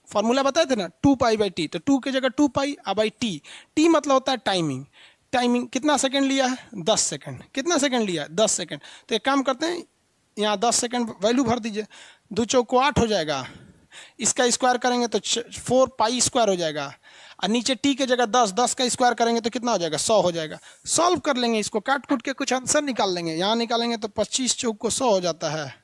फॉर्मूला बताए थे ना, 2π/T। तो 2 की जगह 2π बाई टी। टी मतलब होता है टाइमिंग। टाइमिंग कितना सेकंड लिया है? 10 सेकंड। कितना सेकंड लिया? 10 सेकंड। तो एक काम करते हैं, यहाँ 10 सेकंड वैल्यू भर दीजिए। 2 चौको 8 हो जाएगा, इसका स्क्वायर करेंगे तो 4π स्क्वायर हो जाएगा। और नीचे टी के जगह 10 का स्क्वायर करेंगे तो कितना हो जाएगा? 100 हो जाएगा। सॉल्व कर लेंगे इसको, काट कूट के कुछ आंसर निकाल लेंगे। यहाँ निकालेंगे तो 25 चौको 100 हो जाता है।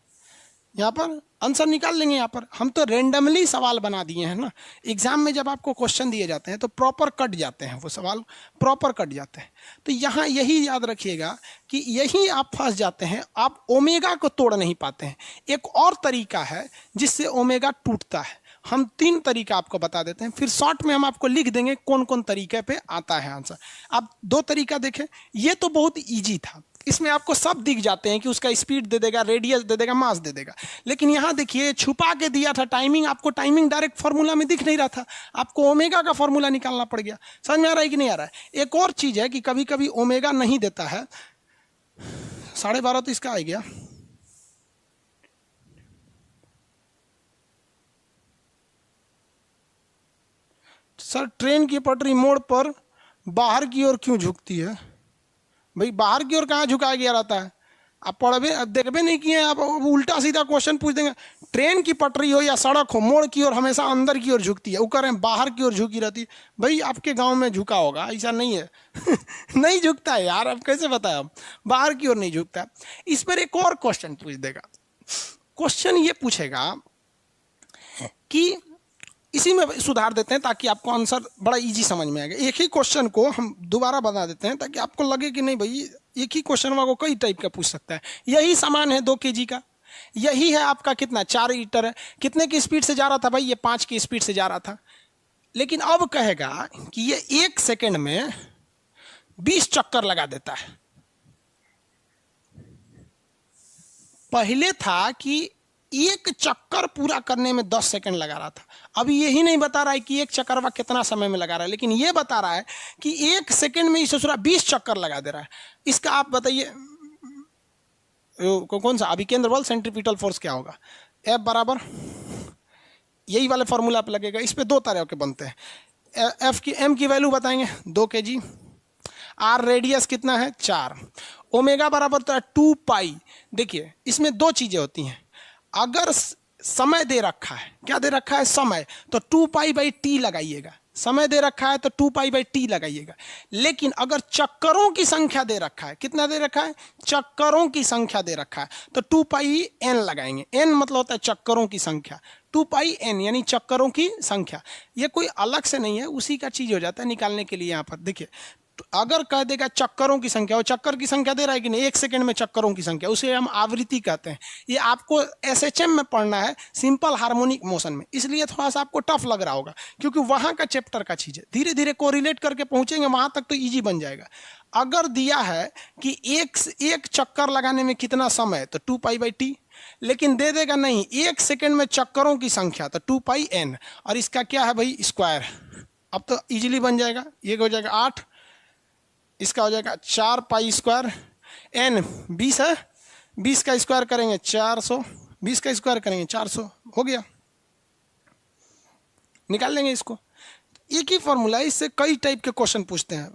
यहाँ पर आंसर निकाल लेंगे। यहाँ पर हम तो रेंडमली सवाल बना दिए हैं ना। एग्जाम में जब आपको क्वेश्चन दिए जाते हैं तो प्रॉपर कट जाते हैं, वो सवाल प्रॉपर कट जाते हैं। तो यहाँ यही याद रखिएगा कि यही आप फंस जाते हैं, आप ओमेगा को तोड़ नहीं पाते हैं। एक और तरीका है जिससे ओमेगा टूटता है। हम 3 तरीका आपको बता देते हैं, फिर शॉर्ट में हम आपको लिख देंगे कौन कौन तरीके पे आता है आंसर। आप 2 तरीका देखें, ये तो बहुत ईजी था, इसमें आपको सब दिख जाते हैं कि उसका स्पीड दे देगा, रेडियस दे देगा, मास दे देगा। लेकिन यहाँ देखिए छुपा के दिया था टाइमिंग, आपको टाइमिंग डायरेक्ट फॉर्मूला में दिख नहीं रहा था, आपको ओमेगा का फॉर्मूला निकालना पड़ गया। समझ में आ रहा है कि नहीं आ रहा है? एक और चीज़ है कि कभी कभी ओमेगा नहीं देता है। 12.5 तो इसका आ गया। सर ट्रेन की पटरी मोड़ पर बाहर की ओर क्यों झुकती है? भाई बाहर की ओर कहाँ झुकाया गया रहता है? आप देखबे नहीं किए, आप उल्टा सीधा क्वेश्चन पूछ देंगे। ट्रेन की पटरी हो या सड़क हो, मोड़ की ओर हमेशा अंदर की ओर झुकती है, वो कह रहे हैं बाहर की ओर झुकी रहती है। भाई आपके गांव में झुका होगा, ऐसा नहीं है। नहीं झुकता है यार, आप कैसे बताएं? हम बाहर की ओर नहीं झुकता। इस पर एक और क्वेश्चन पूछ देगा। क्वेश्चन ये पूछेगा कि इसी में सुधार देते हैं ताकि आपको आंसर बड़ा इजी समझ में आएगा। एक ही क्वेश्चन को हम दोबारा बता देते हैं ताकि आपको लगे कि नहीं भाई एक ही क्वेश्चन को कई टाइप का पूछ सकता है। यही सामान है 2 kg का, यही है आपका कितना 4 लीटर है। कितने की स्पीड से जा रहा था भाई? ये 5 की स्पीड से जा रहा था। लेकिन अब कहेगा कि ये 1 सेकेंड में 20 चक्कर लगा देता है। पहले था कि एक चक्कर पूरा करने में 10 सेकंड लगा रहा था। अभी यही नहीं बता रहा है कि एक चक्कर कितना समय में लगा रहा है, लेकिन ये बता रहा है कि 1 सेकंड में इसे 20 चक्कर लगा दे रहा है। इसका आप बताइए कौन सा अभिकेंद्र बल, सेंट्रीपिटल फोर्स क्या होगा? F बराबर यही वाले फॉर्मूला पे लगेगा। इस पे 2 तरह के बनते हैं। एफ की एम की वैल्यू बताएंगे 2 kg, आर रेडियस कितना है 4, ओमेगा बराबर तो 2π। देखिए इसमें 2 चीजें होती हैं। अगर समय दे रखा है, क्या दे रखा है? समय, तो 2π/T लगाइएगा। समय दे रखा है तो 2π/T लगाइएगा। लेकिन अगर चक्करों की संख्या दे रखा है, कितना दे रखा है? चक्करों की संख्या दे रखा है तो 2πN लगाएंगे। N मतलब होता है चक्करों की संख्या, 2πN यानी चक्करों की संख्या। ये कोई अलग से नहीं है, उसी का चीज हो जाता है निकालने के लिए। यहाँ पर देखिए अगर कह देगा चक्करों की संख्या, वो चक्कर की संख्या दे रहा है कि नहीं? 1 सेकंड में चक्करों की संख्या, उसे हम आवृत्ति कहते हैं। ये आपको SHM में पढ़ना है, सिंपल हार्मोनिक मोशन में, इसलिए थोड़ा सा आपको टफ लग रहा होगा क्योंकि वहां का चैप्टर का चीज है। धीरे धीरे कोरिलेट करके पहुंचेंगे वहां तक तो इजी बन जाएगा। अगर दिया है कि एक चक्कर लगाने में कितना समय, तो 2π/T। लेकिन दे देगा नहीं 1 सेकंड में चक्करों की संख्या, तो 2πN। और इसका क्या है भाई? स्क्वायर। अब तो इजीली बन जाएगा। ये हो जाएगा 8, इसका हो जाएगा 4π स्क्वायर। N 20 है, 20 का स्क्वायर करेंगे 400, 20 का स्क्वायर करेंगे 400, हो गया। निकाल लेंगे इसको। एक ही फॉर्मूला है, इससे कई टाइप के क्वेश्चन पूछते हैं।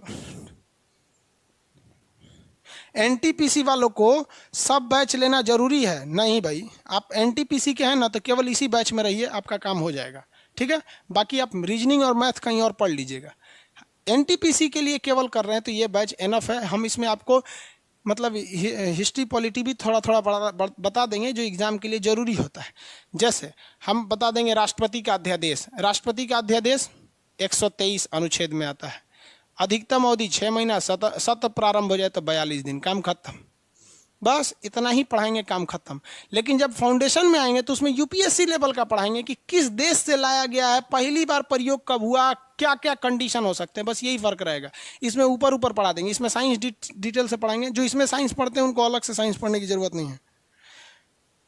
एनटीपीसी वालों को सब बैच लेना जरूरी है? नहीं भाई, आप एनटीपीसी के हैं ना तो केवल इसी बैच में रहिए, आपका काम हो जाएगा, ठीक है। बाकी आप रीजनिंग और मैथ कहीं और पढ़ लीजिएगा। एनटीपीसी के लिए केवल कर रहे हैं तो ये बैच एनफ है। हम इसमें आपको मतलब हिस्ट्री पॉलिटी भी थोड़ा थोड़ा बता देंगे जो एग्जाम के लिए जरूरी होता है। जैसे हम बता देंगे राष्ट्रपति का अध्यादेश। राष्ट्रपति का अध्यादेश 123 अनुच्छेद में आता है। अधिकतम अवधि 6 महीना, सत्र प्रारंभ हो जाए तो 42 दिन, काम खत्म। बस इतना ही पढ़ाएंगे, काम खत्म। लेकिन जब फाउंडेशन में आएंगे तो उसमें यूपीएससी लेवल का पढ़ाएंगे कि किस देश से लाया गया है, पहली बार प्रयोग कब हुआ, क्या क्या कंडीशन हो सकते हैं, बस यही फर्क रहेगा। इसमें ऊपर ऊपर पढ़ा देंगे, इसमें साइंस डिटेल से पढ़ाएंगे। जो इसमें साइंस पढ़ते हैं उनको अलग से साइंस पढ़ने की जरूरत नहीं है।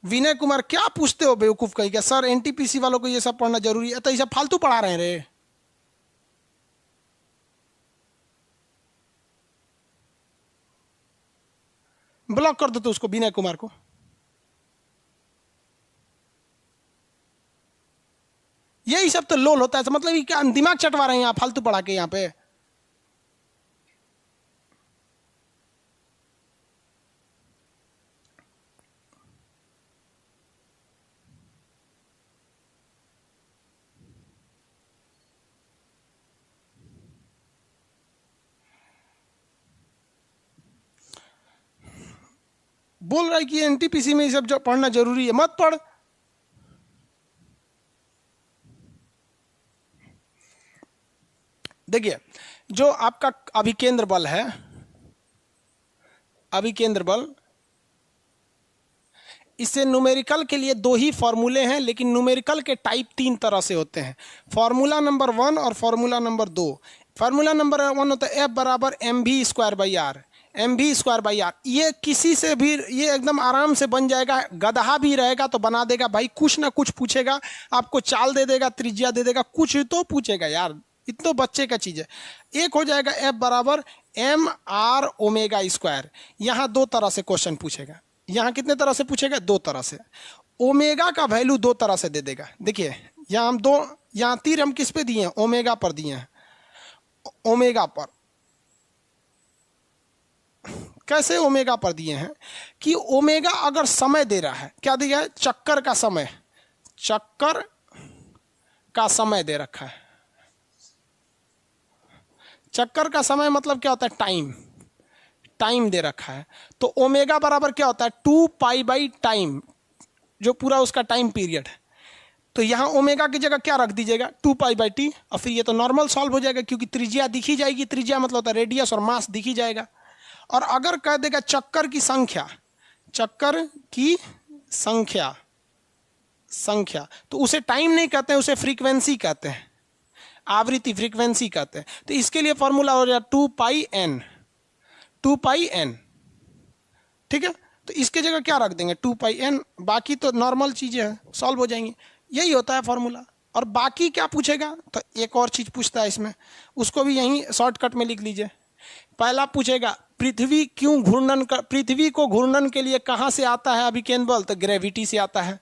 विनय कुमार, क्या पूछते हो बेवकूफ कहीं क्या? सर एनटीपीसी वालों को ये सब पढ़ना जरूरी है, तो ये सब फालतू पढ़ा रहे हैं रे। ब्लॉक कर दो तो उसको, विनय कुमार को। यही सब तो लोल होता है, तो मतलब ये क्या दिमाग चटवा रहे हैं यहाँ फालतू पढ़ा के यहाँ पे? बोल रहा है कि एनटीपीसी में ये सब जो पढ़ना जरूरी है, मत पढ़। देखिए, जो आपका अभिकेंद्र बल है, अभिकेंद्र बल, इससे न्यूमेरिकल के लिए 2 ही फॉर्मूले हैं, लेकिन न्यूमेरिकल के टाइप 3 तरह से होते हैं। फॉर्मूला नंबर 1 और फॉर्मूला नंबर 2। फॉर्मूला नंबर 1 होता है F बराबर mv² r, mv² r। ये किसी से भी ये एकदम आराम से बन जाएगा। गधा भी रहेगा तो बना देगा भाई, कुछ ना कुछ पूछेगा, आपको चाल दे देगा, त्रिज्या दे देगा, कुछ तो पूछेगा यार, इतना बच्चे का चीज है। एक हो जाएगा F बराबर mr⍵²। यहाँ 2 तरह से क्वेश्चन पूछेगा। यहाँ कितने तरह से पूछेगा? 2 तरह से। ओमेगा का वैल्यू 2 तरह से दे देगा। देखिए यहाँ हम यहाँ तीर हम किस पे दिए हैं? ओमेगा पर दिए हैं। ओमेगा पर कैसे ओमेगा पर दिए हैं कि ओमेगा अगर समय दे रहा है, क्या दिया है? चक्कर का समय, चक्कर का समय दे रखा है। चक्कर का समय मतलब क्या होता है? टाइम, टाइम दे रखा है। तो ओमेगा बराबर क्या होता है? 2π टाइम, जो पूरा उसका टाइम पीरियड है। तो यहाँ ओमेगा की जगह क्या रख दीजिएगा? 2π/t। और फिर ये तो नॉर्मल सॉल्व हो जाएगा क्योंकि त्रिज्या दिखी जाएगी। त्रिज्या मतलब होता है रेडियस और मास दिखी जाएगा। और अगर कह देगा चक्कर की संख्या, चक्कर की संख्या, संख्या, तो उसे टाइम नहीं कहते हैं, उसे फ्रीक्वेंसी कहते हैं, आवृत्ति, फ्रीक्वेंसी कहते हैं। तो इसके लिए फॉर्मूला हो जाएगा 2πn, 2πn, ठीक है। तो इसके जगह क्या रख देंगे? 2πn। बाकी तो नॉर्मल चीजें हैं, सॉल्व हो जाएंगी। यही होता है फॉर्मूला। और बाकी क्या पूछेगा? तो एक और चीज पूछता है इसमें, उसको भी यहीं शॉर्टकट में लिख लीजिए। पहला पूछेगा पृथ्वी क्यों घूर्णन कर, पृथ्वी को घूर्णन के लिए कहाँ से आता है अभिकेंद्र बल? तो ग्रेविटी से आता है।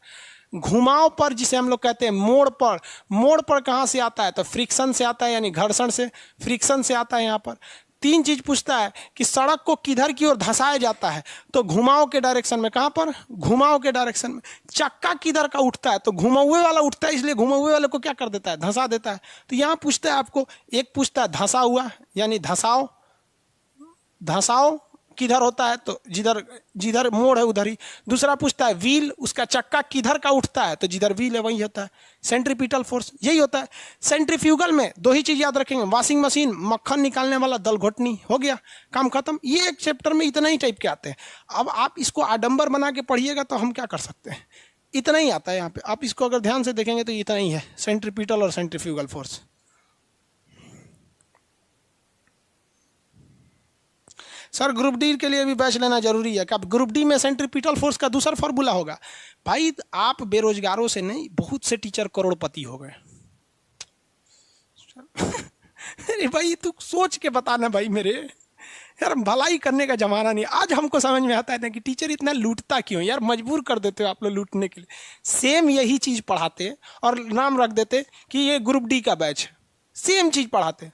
घुमाव पर, जिसे हम लोग कहते हैं मोड़ पर, मोड़ पर कहाँ से आता है? तो फ्रिक्शन से आता है, यानी घर्षण से, फ्रिक्शन से आता है। यहाँ पर 3 चीज पूछता है कि सड़क को किधर की ओर धंसाया जाता है? तो घुमाव के डायरेक्शन में। कहाँ पर? घुमाव के डायरेक्शन में। चक्का किधर का उठता है? तो घुमावे वाला उठता है, इसलिए घुमावे वाले को क्या कर देता है? धंसा देता है। तो यहाँ पूछता है आपको, एक पूछता है धंसा हुआ, यानी धंसाव, धंसाव किधर होता है? तो जिधर जिधर मोड़ है उधर ही। दूसरा पूछता है व्हील, उसका चक्का किधर का उठता है? तो जिधर व्हील है वही होता है। सेंट्रीपिटल फोर्स यही होता है। सेंट्रीफ्यूगल में 2 ही चीज याद रखेंगे, वॉशिंग मशीन, मक्खन निकालने वाला दल घोटनी, हो गया, काम खत्म। ये एक चैप्टर में इतना ही टाइप के आते हैं। अब आप इसको आडंबर बना के पढ़िएगा तो हम क्या कर सकते हैं? इतना ही आता है यहाँ पे। आप इसको अगर ध्यान से देखेंगे तो इतना ही है, सेंट्रीपिटल और centrifugal force. Sir group D के लिए भी बैच लेना जरूरी है क्या? ग्रुप डी में सेंट्रीपिटल फोर्स का दूसरा फॉर्मूला होगा। भाई आप बेरोजगारों से नहीं, बहुत से टीचर करोड़पति हो गए। अरे भाई तू सोच के बताना भाई मेरे, यार भलाई करने का जमाना नहीं। आज हमको समझ में आता है ना कि टीचर इतना लूटता क्यों यार, मजबूर कर देते हो आप लोग लूटने के लिए। सेम यही चीज पढ़ाते और नाम रख देते कि ये ग्रुप डी का बैच है, सेम चीज पढ़ाते।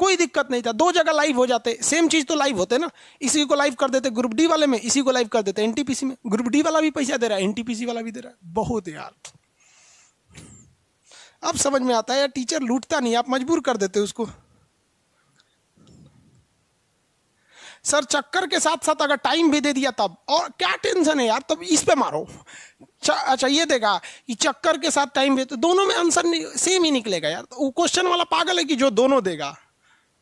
कोई दिक्कत नहीं था, 2 जगह लाइव हो जाते, सेम चीज तो लाइव होते ना। इसी को लाइव कर देते ग्रुप डी वाले में, इसी को लाइव कर देते एनटीपीसी में। ग्रुप डी वाला भी पैसा दे रहा है, एनटीपीसी वाला भी दे रहा है। बहुत यार, अब समझ में आता है यार, टीचर लूटता नहीं, आप मजबूर कर देते उसको। सर चक्कर के साथ साथ अगर टाइम भी दे दिया तब, और क्या टेंशन है यार, तब इस पे मारो। अच्छा ये देगा कि चक्कर के साथ टाइम भी, तो दोनों में आंसर सेम ही निकलेगा यार। तो वो क्वेश्चन वाला पागल है कि जो दोनों देगा,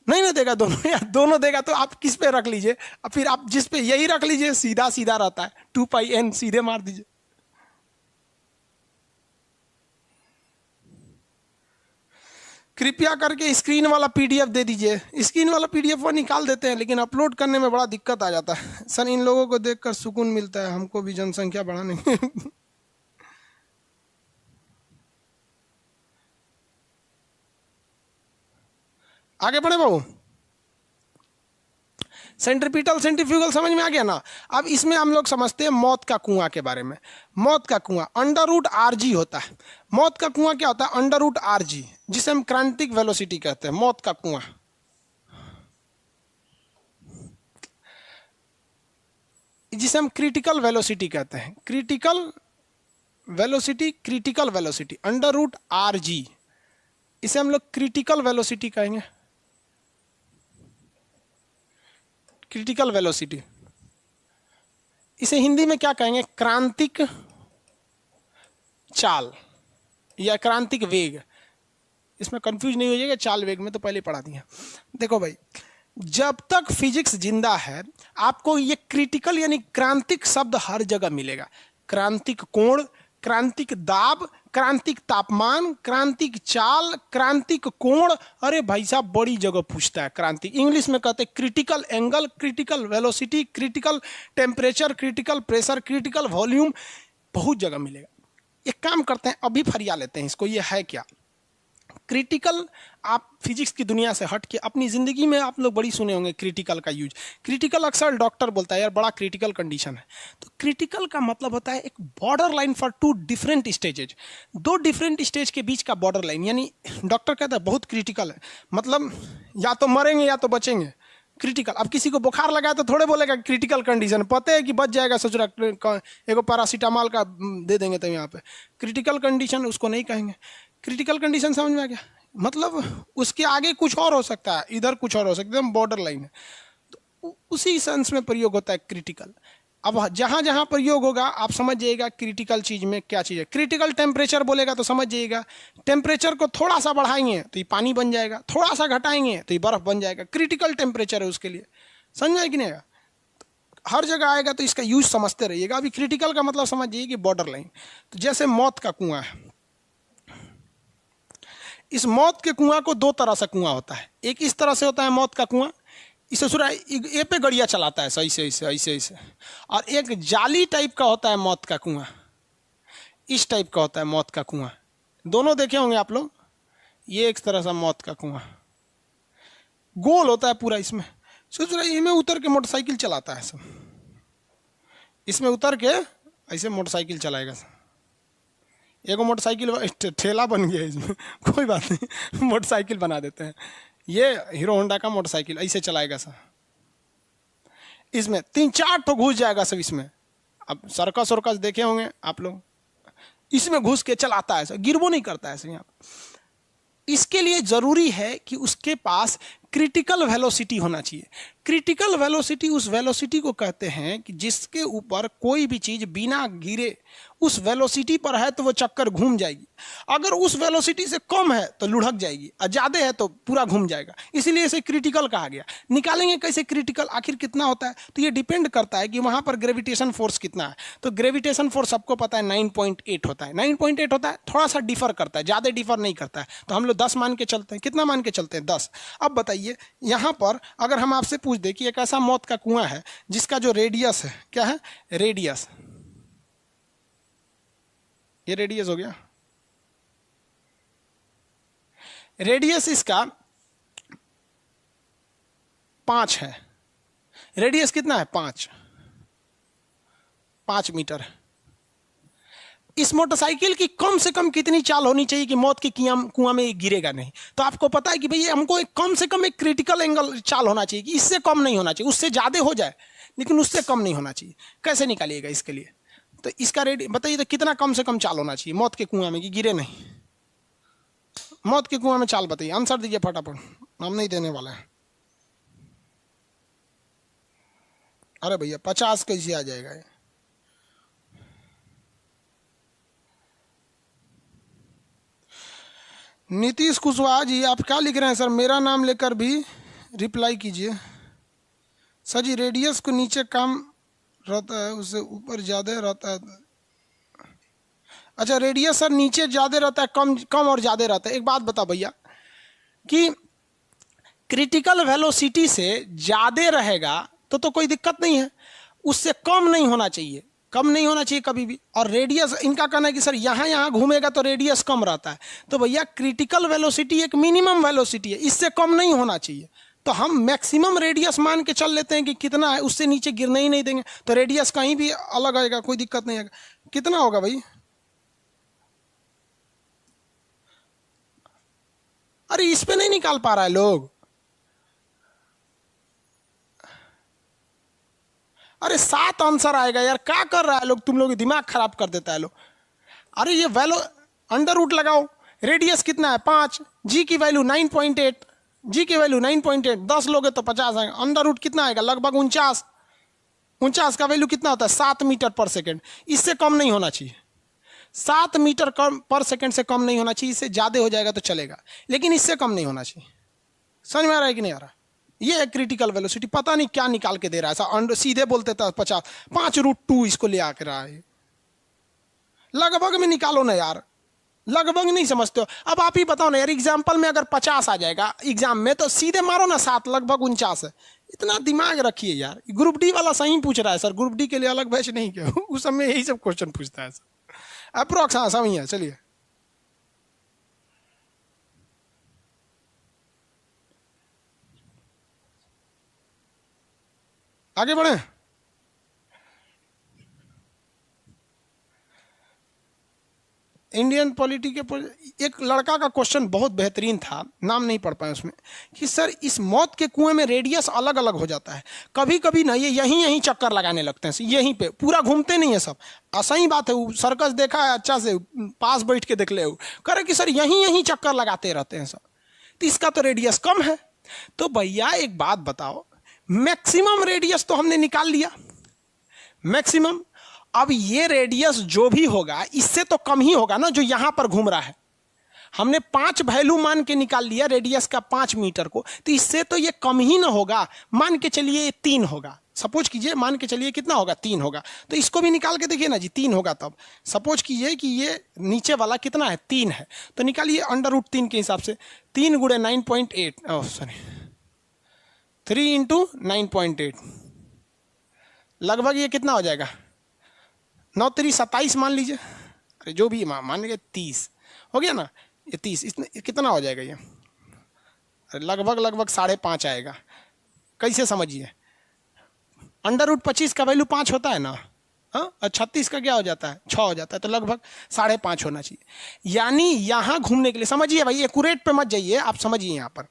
नहीं ना देगा दोनों यार, दोनों देगा तो आप किस पे रख लीजिए, अब फिर आप जिस पे यही रख लीजिए, सीधा सीधा रहता है, 2πn सीधे मार दीजिए। कृपया करके स्क्रीन वाला पीडीएफ दे दीजिए। स्क्रीन वाला पीडीएफ वो निकाल देते हैं, लेकिन अपलोड करने में बड़ा दिक्कत आ जाता है। सर इन लोगों को देखकर सुकून मिलता है, हमको भी जनसंख्या बढ़ाने में। आगे बढ़े बाबू। सेंट्रीपिटल सेंट्रीफ्यूगल समझ में आ गया ना। अब इसमें हम लोग समझते हैं मौत का कुआं के बारे में। मौत का कुआं √RG होता है। मौत का कुआं क्या होता है? √RG, जिसे हम क्रांतिक वेलोसिटी कहते हैं। मौत का कुआं, जिसे हम क्रिटिकल वेलोसिटी कहते हैं। Critical velocity, critical velocity √RG, इसे हम लोग क्रिटिकल वेलोसिटी कहेंगे। क्रिटिकल वेलोसिटी, इसे हिंदी में क्या कहेंगे? क्रांतिक चाल या क्रांतिक वेग। इसमें कंफ्यूज नहीं हो जाएगा, चाल वेग में तो पहले पढ़ा दिया। देखो भाई, जब तक फिजिक्स जिंदा है आपको ये क्रिटिकल यानी क्रांतिक शब्द हर जगह मिलेगा। क्रांतिक कोण, क्रांतिक दाब, क्रांतिक तापमान, क्रांतिक चाल, क्रांतिक कोण। अरे भाई साहब बड़ी जगह पूछता है क्रांतिक। इंग्लिश में कहते हैं critical angle, critical velocity, critical temperature, critical pressure, critical volume, बहुत जगह मिलेगा। एक काम करते हैं, अभी फरिया लेते हैं इसको, ये है क्या क्रिटिकल। आप फिजिक्स की दुनिया से हट के अपनी जिंदगी में आप लोग बड़ी सुने होंगे क्रिटिकल का यूज। क्रिटिकल अक्सर डॉक्टर बोलता है यार बड़ा क्रिटिकल कंडीशन है। तो क्रिटिकल का मतलब होता है एक border line for 2 different stages, 2 different stage के बीच का बॉर्डर लाइन। यानी डॉक्टर कहता है बहुत क्रिटिकल है, मतलब या तो मरेंगे या तो बचेंगे। क्रिटिकल, अब किसी को बुखार लगा है तो थोड़े बोलेगा क्रिटिकल कंडीशन, पता है कि बच जाएगा, सोच रहा एगो पैरासीटामॉल का दे देंगे तो यहाँ पे। क्रिटिकल कंडीशन उसको नहीं कहेंगे। क्रिटिकल कंडीशन समझ में आ गया? मतलब उसके आगे कुछ और हो सकता है, इधर कुछ और हो सकता है, बॉर्डर लाइन है। तो उसी सेंस में प्रयोग होता है क्रिटिकल। अब जहां जहां प्रयोग होगा आप समझ जाइएगा क्रिटिकल चीज में क्या चीज है। क्रिटिकल टेम्परेचर बोलेगा तो समझ जाइएगा टेम्परेचर को थोड़ा सा बढ़ाएंगे तो ये पानी बन जाएगा, थोड़ा सा घटाएंगे तो ये बर्फ बन जाएगा। क्रिटिकल टेम्परेचर है उसके लिए, समझ आए कि नहीं? हर जगह आएगा तो इसका यूज समझते रहिएगा। अभी क्रिटिकल का मतलब समझ जाइए कि बॉर्डर लाइन। तो जैसे मौत का कुआं है, इस मौत के कुआं को 2 तरह से कुआं होता है। एक इस तरह से होता है मौत का कुआं, इसे सुरा ए पे गड़िया चलाता है सही से ऐसे ऐसे। और एक जाली टाइप का होता है मौत का कुआं, इस टाइप का होता है मौत का कुआं। दोनों देखे होंगे आप लोग। ये एक तरह से मौत का कुआं गोल होता है पूरा। इसमें सोच रहा इसमें उतर के मोटरसाइकिल चलाता है सब, इसमें उतर के ऐसे मोटरसाइकिल चलाएगा। एगो मोटरसाइकिल ठेला बन गया इसमें, कोई बात नहीं मोटरसाइकिल बना देते हैं। ये हीरो होंडा का मोटरसाइकिल ऐसे चलाएगा सर, इसमें 3-4 ठो घुस जाएगा सब इसमें। अब सर्कस वर्कस देखे होंगे आप लोग, इसमें घुस के चलाता है सर, गिरबो नहीं करता है सर। यहाँ इसके लिए जरूरी है कि उसके पास क्रिटिकल वेलोसिटी होना चाहिए। क्रिटिकल वेलोसिटी उस वेलोसिटी को कहते हैं कि जिसके ऊपर कोई भी चीज बिना गिरे उस वेलोसिटी पर है तो वो चक्कर घूम जाएगी। अगर उस वेलोसिटी से कम है तो लुढ़क जाएगी, और ज्यादा है तो पूरा घूम जाएगा। इसीलिए इसे क्रिटिकल कहा गया। निकालेंगे कैसे क्रिटिकल, आखिर कितना होता है? तो ये डिपेंड करता है कि वहां पर ग्रेविटेशन फोर्स कितना है। तो ग्रेविटेशन फोर्स सबको पता है 9.8 होता है। 9.8 होता है, थोड़ा सा डिफर करता है, ज्यादा डिफर नहीं करता है। तो हम लोग 10 मान के चलते हैं। कितना मान के चलते हैं? 10। अब बताइए यहां पर अगर हम आपसे पूछ दें कि एक ऐसा मौत का कुआं है जिसका जो रेडियस है, क्या है? रेडियस, ये रेडियस हो गया। रेडियस इसका 5 है। रेडियस कितना है? 5 मीटर है। इस मोटरसाइकिल की कम से कम कितनी चाल होनी चाहिए कि मौत के कुआं में गिरेगा नहीं? तो आपको पता है कि भाई हमको एक कम से कम एक क्रिटिकल एंगल चाल होना चाहिए कि इससे कम नहीं होना चाहिए, उससे ज़्यादा हो जाए लेकिन उससे कम नहीं होना चाहिए। कैसे निकालिएगा इसके लिए? तो इसका रेट बताइए, तो कितना कम से कम चाल होना चाहिए मौत के कुआं में कि गिरे नहीं? मौत के कुआं में चाल बताइए, आंसर दीजिए फटाफट, हम नहीं देने वाले हैं। अरे भैया 50 कैसे आ जाएगा ये? नीतीश कुशवाहा जी, आप क्या लिख रहे हैं सर? मेरा नाम लेकर भी रिप्लाई कीजिए। सर जी, रेडियस को नीचे कम रहता है, उससे ऊपर ज़्यादा रहता है। अच्छा, रेडियस सर नीचे ज़्यादा रहता है, कम और ज़्यादा रहता है। एक बात बता भैया कि क्रिटिकल वेलोसिटी से ज़्यादा रहेगा तो कोई दिक्कत नहीं है, उससे कम नहीं होना चाहिए, कम नहीं होना चाहिए कभी भी। और रेडियस, इनका कहना है कि सर यहाँ घूमेगा तो रेडियस कम रहता है। तो भैया क्रिटिकल वेलोसिटी एक मिनिमम वेलोसिटी है, इससे कम नहीं होना चाहिए। तो हम मैक्सिमम रेडियस मान के चल लेते हैं कि कितना है, उससे नीचे गिरने ही नहीं देंगे। तो रेडियस कहीं भी अलग आएगा, कोई दिक्कत नहीं आएगा। कितना होगा भाई? अरे इस पे नहीं निकाल पा रहा है लोग। अरे 7 आंसर आएगा यार, क्या कर रहा है लोग? तुम लोग दिमाग खराब कर देता है लोग। अरे ये वैल्यू अंडर रूट लगाओ, रेडियस कितना है 5, जी की वैल्यू 9.8, जी की वैल्यू 9.8, 10 लोगे तो 50 आएगा। अंडर रूट कितना आएगा? लगभग 49। 49 का वैल्यू कितना होता है? 7 मीटर पर सेकेंड। इससे कम नहीं होना चाहिए, 7 मीटर पर सेकेंड से कम नहीं होना चाहिए। इससे ज़्यादा हो जाएगा तो चलेगा, लेकिन इससे कम नहीं होना चाहिए। समझ में आ रहा है कि नहीं आ रहा? ये है क्रिटिकल वेलोसिटी। पता नहीं क्या निकाल के दे रहा है, ऐसा सीधे बोलते था 50, 5√2 इसको ले आकर रहा है। लगभग में निकालो ना यार, लगभग नहीं समझते हो। अब आप ही बताओ ना यार, एग्जाम्पल में अगर 50 आ जाएगा एग्जाम में तो सीधे मारो ना 7, लगभग 49 है। इतना दिमाग रखिए यार। ग्रुप डी वाला सही पूछ रहा है सर, ग्रुप डी के लिए अलग बैच नहीं क्या? उस समय यही सब क्वेश्चन पूछता है सर। अप्रोक्स हाँ सही है। चलिए आगे बढ़े। इंडियन पॉलिटी के एक लड़का का क्वेश्चन बहुत बेहतरीन था, नाम नहीं पढ़ पाए उसमें, कि सर इस मौत के कुएं में रेडियस अलग अलग हो जाता है, कभी कभी ना ये यहीं चक्कर लगाने लगते हैं, यहीं पे पूरा घूमते नहीं है सब। सही बात है, सर्कस देखा है अच्छा से, पास बैठ के देख ले। कह रहे कि सर यहीं चक्कर लगाते रहते हैं सब, तो इसका तो रेडियस कम है। तो भैया एक बात बताओ, मैक्सिमम रेडियस तो हमने निकाल लिया, मैक्सिमम। अब ये रेडियस जो भी होगा इससे तो कम ही होगा ना जो यहां पर घूम रहा है। हमने 5 वैल्यू मान के निकाल लिया रेडियस का 5 मीटर को, तो इससे तो ये कम ही ना होगा। मान के चलिए 3 होगा, सपोज कीजिए, मान के चलिए कितना होगा? 3 होगा। तो इसको भी निकाल के देखिए ना जी, 3 होगा। तब सपोज कीजिए कि ये नीचे वाला कितना है? 3 है। तो निकालिए अंडर रूट 3 के हिसाब से, 3 गुणे 9.8, सॉरी 3 इंटू 9.8, लगभग ये कितना हो जाएगा? 9 3 27 मान लीजिए। अरे जो भी मान लीजिए 30 हो गया ना, ये 30 इतने कितना हो जाएगा ये? अरे लगभग 5.5 आएगा। कैसे समझिए? अंडर रूट 25 का वैल्यू 5 होता है ना, हाँ, और 36 का क्या हो जाता है? 6 हो जाता है। तो लगभग 5.5 होना चाहिए। यानी यहाँ घूमने के लिए, समझिए भाई, एक्यूरेट पे मत जाइए, आप समझिए यहाँ पर,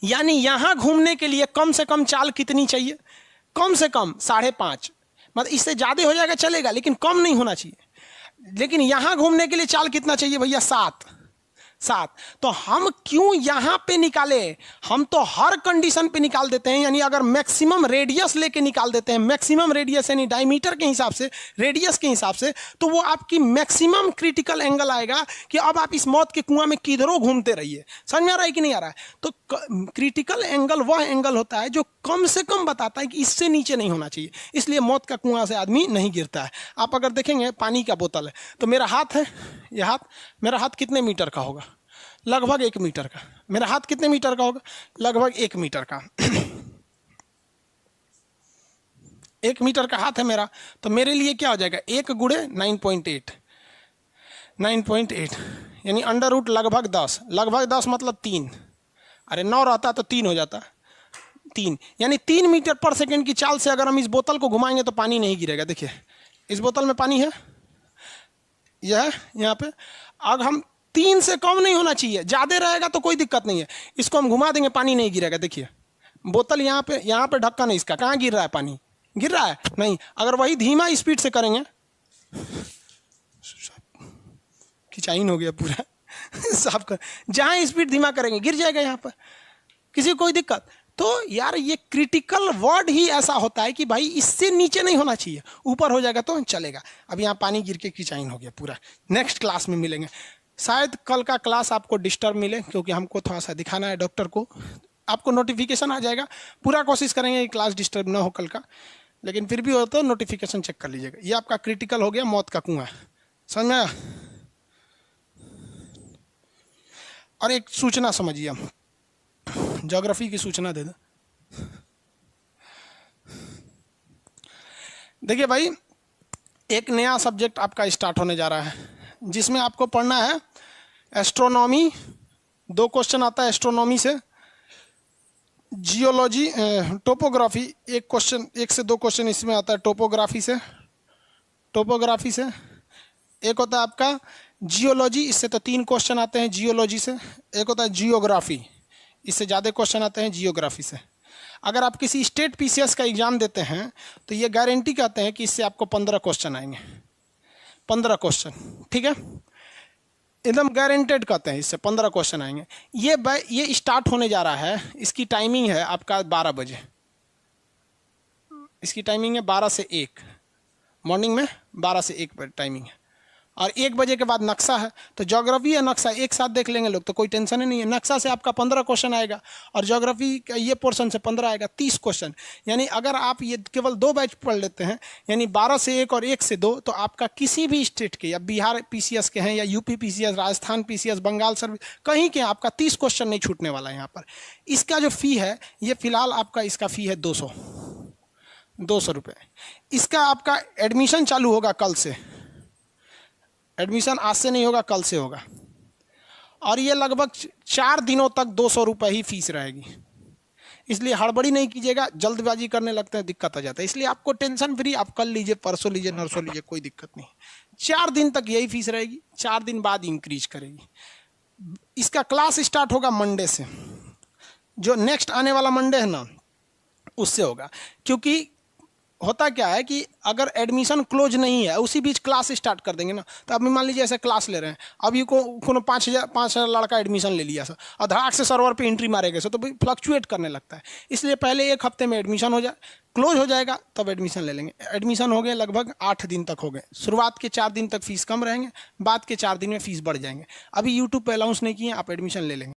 यानी यहाँ घूमने के लिए कम से कम चाल कितनी चाहिए? कम से कम 5.5, मतलब इससे ज़्यादा हो जाएगा चलेगा, लेकिन कम नहीं होना चाहिए। लेकिन यहाँ घूमने के लिए चाल कितना चाहिए भैया? 7। तो हम क्यों यहाँ पे निकाले? हम तो हर कंडीशन पे निकाल देते हैं, यानी अगर मैक्सिमम रेडियस लेके निकाल देते हैं, मैक्सिमम रेडियस यानी डायमीटर के हिसाब से, रेडियस के हिसाब से, तो वो आपकी मैक्सिमम क्रिटिकल एंगल आएगा कि अब आप इस मौत के कुआं में किधरों घूमते रहिए। समझ में आ रहा है कि नहीं आ रहा है? तो क्रिटिकल एंगल वह एंगल होता है जो कम से कम बताता है कि इससे नीचे नहीं होना चाहिए। इसलिए मौत का कुआं से आदमी नहीं गिरता है। आप अगर देखेंगे पानी का बोतल है, तो मेरा हाथ है, यह हाथ, मेरा हाथ कितने मीटर का होगा? लगभग 1 मीटर का। मेरा हाथ कितने मीटर का होगा? लगभग 1 मीटर का। 1 मीटर का हाथ है मेरा, तो मेरे लिए क्या हो जाएगा? 1 गुणे 9.8, 9.8 यानी अंडर रूट लगभग 10, लगभग 10 मतलब 3। अरे 9 रहता तो 3 हो जाता, 3 यानी 3 मीटर पर सेकेंड की चाल से अगर हम इस बोतल को घुमाएंगे तो पानी नहीं गिरेगा। देखिए इस बोतल में पानी है, यह है यहाँ पे। अब हम 3 से कम नहीं होना चाहिए, ज़्यादा रहेगा तो कोई दिक्कत नहीं है। इसको हम घुमा देंगे, पानी नहीं गिरेगा। देखिए बोतल यहाँ पे ढक्कन है इसका, कहाँ गिर रहा है पानी? गिर रहा है नहीं। अगर वही धीमा स्पीड से करेंगे, खिंचाइन हो गया पूरा साफ कर, जहाँ स्पीड धीमा करेंगे गिर जाएगा यहाँ पर, किसी को कोई दिक्कत? तो यार ये क्रिटिकल वर्ड ही ऐसा होता है कि भाई इससे नीचे नहीं होना चाहिए, ऊपर हो जाएगा तो चलेगा। अब यहाँ पानी गिर के खिंचाइन हो गया पूरा। नेक्स्ट क्लास में मिलेंगे। शायद कल का क्लास आपको डिस्टर्ब मिले, क्योंकि हमको थोड़ा सा दिखाना है डॉक्टर को। आपको नोटिफिकेशन आ जाएगा, पूरा कोशिश करेंगे कि क्लास डिस्टर्ब ना हो कल का, लेकिन फिर भी हो तो नोटिफिकेशन चेक कर लीजिएगा। ये आपका क्रिटिकल हो गया, मौत का कुआं, समझ में आया? और एक सूचना समझिए, ज्योग्राफी की सूचना दे दो। देखिए भाई, एक नया सब्जेक्ट आपका स्टार्ट होने जा रहा है, जिसमें आपको पढ़ना है एस्ट्रोनॉमी। 2 क्वेश्चन आता है एस्ट्रोनॉमी से, जियोलॉजी, टोपोग्राफी 1 क्वेश्चन, 1 से 2 क्वेश्चन इसमें आता है टोपोग्राफी से। एक होता है आपका जियोलॉजी, इससे तो 3 क्वेश्चन आते हैं जियोलॉजी से। एक होता है जियोग्राफी, इससे ज़्यादा क्वेश्चन आते हैं जियोग्राफी से। अगर आप किसी स्टेट पीसीएस का एग्जाम देते हैं तो ये गारंटी कहते हैं कि इससे आपको 15 क्वेश्चन आएंगे, 15 क्वेश्चन, ठीक है, एकदम गारंटेड कहते हैं इससे 15 क्वेश्चन आएंगे। ये स्टार्ट होने जा रहा है। इसकी टाइमिंग है आपका 12 बजे, इसकी टाइमिंग है 12 से 1, मॉर्निंग में 12 से 1 बजे टाइमिंग है। और 1 बजे के बाद नक्शा है, तो ज्योग्राफी या नक्शा एक साथ देख लेंगे लोग, तो कोई टेंशन ही नहीं है। नक्शा से आपका 15 क्वेश्चन आएगा और ज्योग्राफी का ये पोर्शन से 15 आएगा, 30 क्वेश्चन। यानी अगर आप ये केवल 2 बैच पढ़ लेते हैं, यानी 12 से 1 और 1 से 2, तो आपका किसी भी स्टेट के, या बिहार पीसीएस के हैं, या UP PCS, Rajasthan PCS, Bengal service, कहीं के आपका 30 क्वेश्चन नहीं छूटने वाला है यहाँ पर। इसका जो फ़ी है, ये फिलहाल आपका इसका फ़ी है 200 रुपये। इसका आपका एडमिशन चालू होगा कल से, एडमिशन आज से नहीं होगा, कल से होगा। और ये लगभग 4 दिनों तक 200 रुपये ही फीस रहेगी। इसलिए हड़बड़ी नहीं कीजिएगा, जल्दबाजी करने लगते हैं दिक्कत आ जाता है। इसलिए आपको टेंशन फ्री, आप कल लीजिए, परसों लीजिए, नरसों लीजिए, कोई दिक्कत नहीं। 4 दिन तक यही फीस रहेगी, 4 दिन बाद इंक्रीज करेगी। इसका क्लास स्टार्ट होगा मंडे से, जो नेक्स्ट आने वाला मंडे है ना, उससे होगा। क्योंकि होता क्या है कि अगर एडमिशन क्लोज नहीं है, उसी बीच क्लास स्टार्ट कर देंगे ना, तो अभी मान लीजिए ऐसे क्लास ले रहे हैं, अभी को 5,000 लड़का एडमिशन ले लिया सर, और धड़ाक से सर्वर पे एंट्री मारेगा सर, तो भाई फ्लक्चुएट करने लगता है। इसलिए पहले 1 हफ्ते में एडमिशन हो जाए, क्लोज हो जाएगा, तब एडमिशन ले लेंगे। एडमिशन हो गए लगभग 8 दिन तक हो गए। शुरुआत के 4 दिन तक फीस कम रहेंगे, बाद के 4 दिन में फीस बढ़ जाएंगे। अभी यूट्यूब पे अनाउंस नहीं किए, आप एडमिशन ले लेंगे।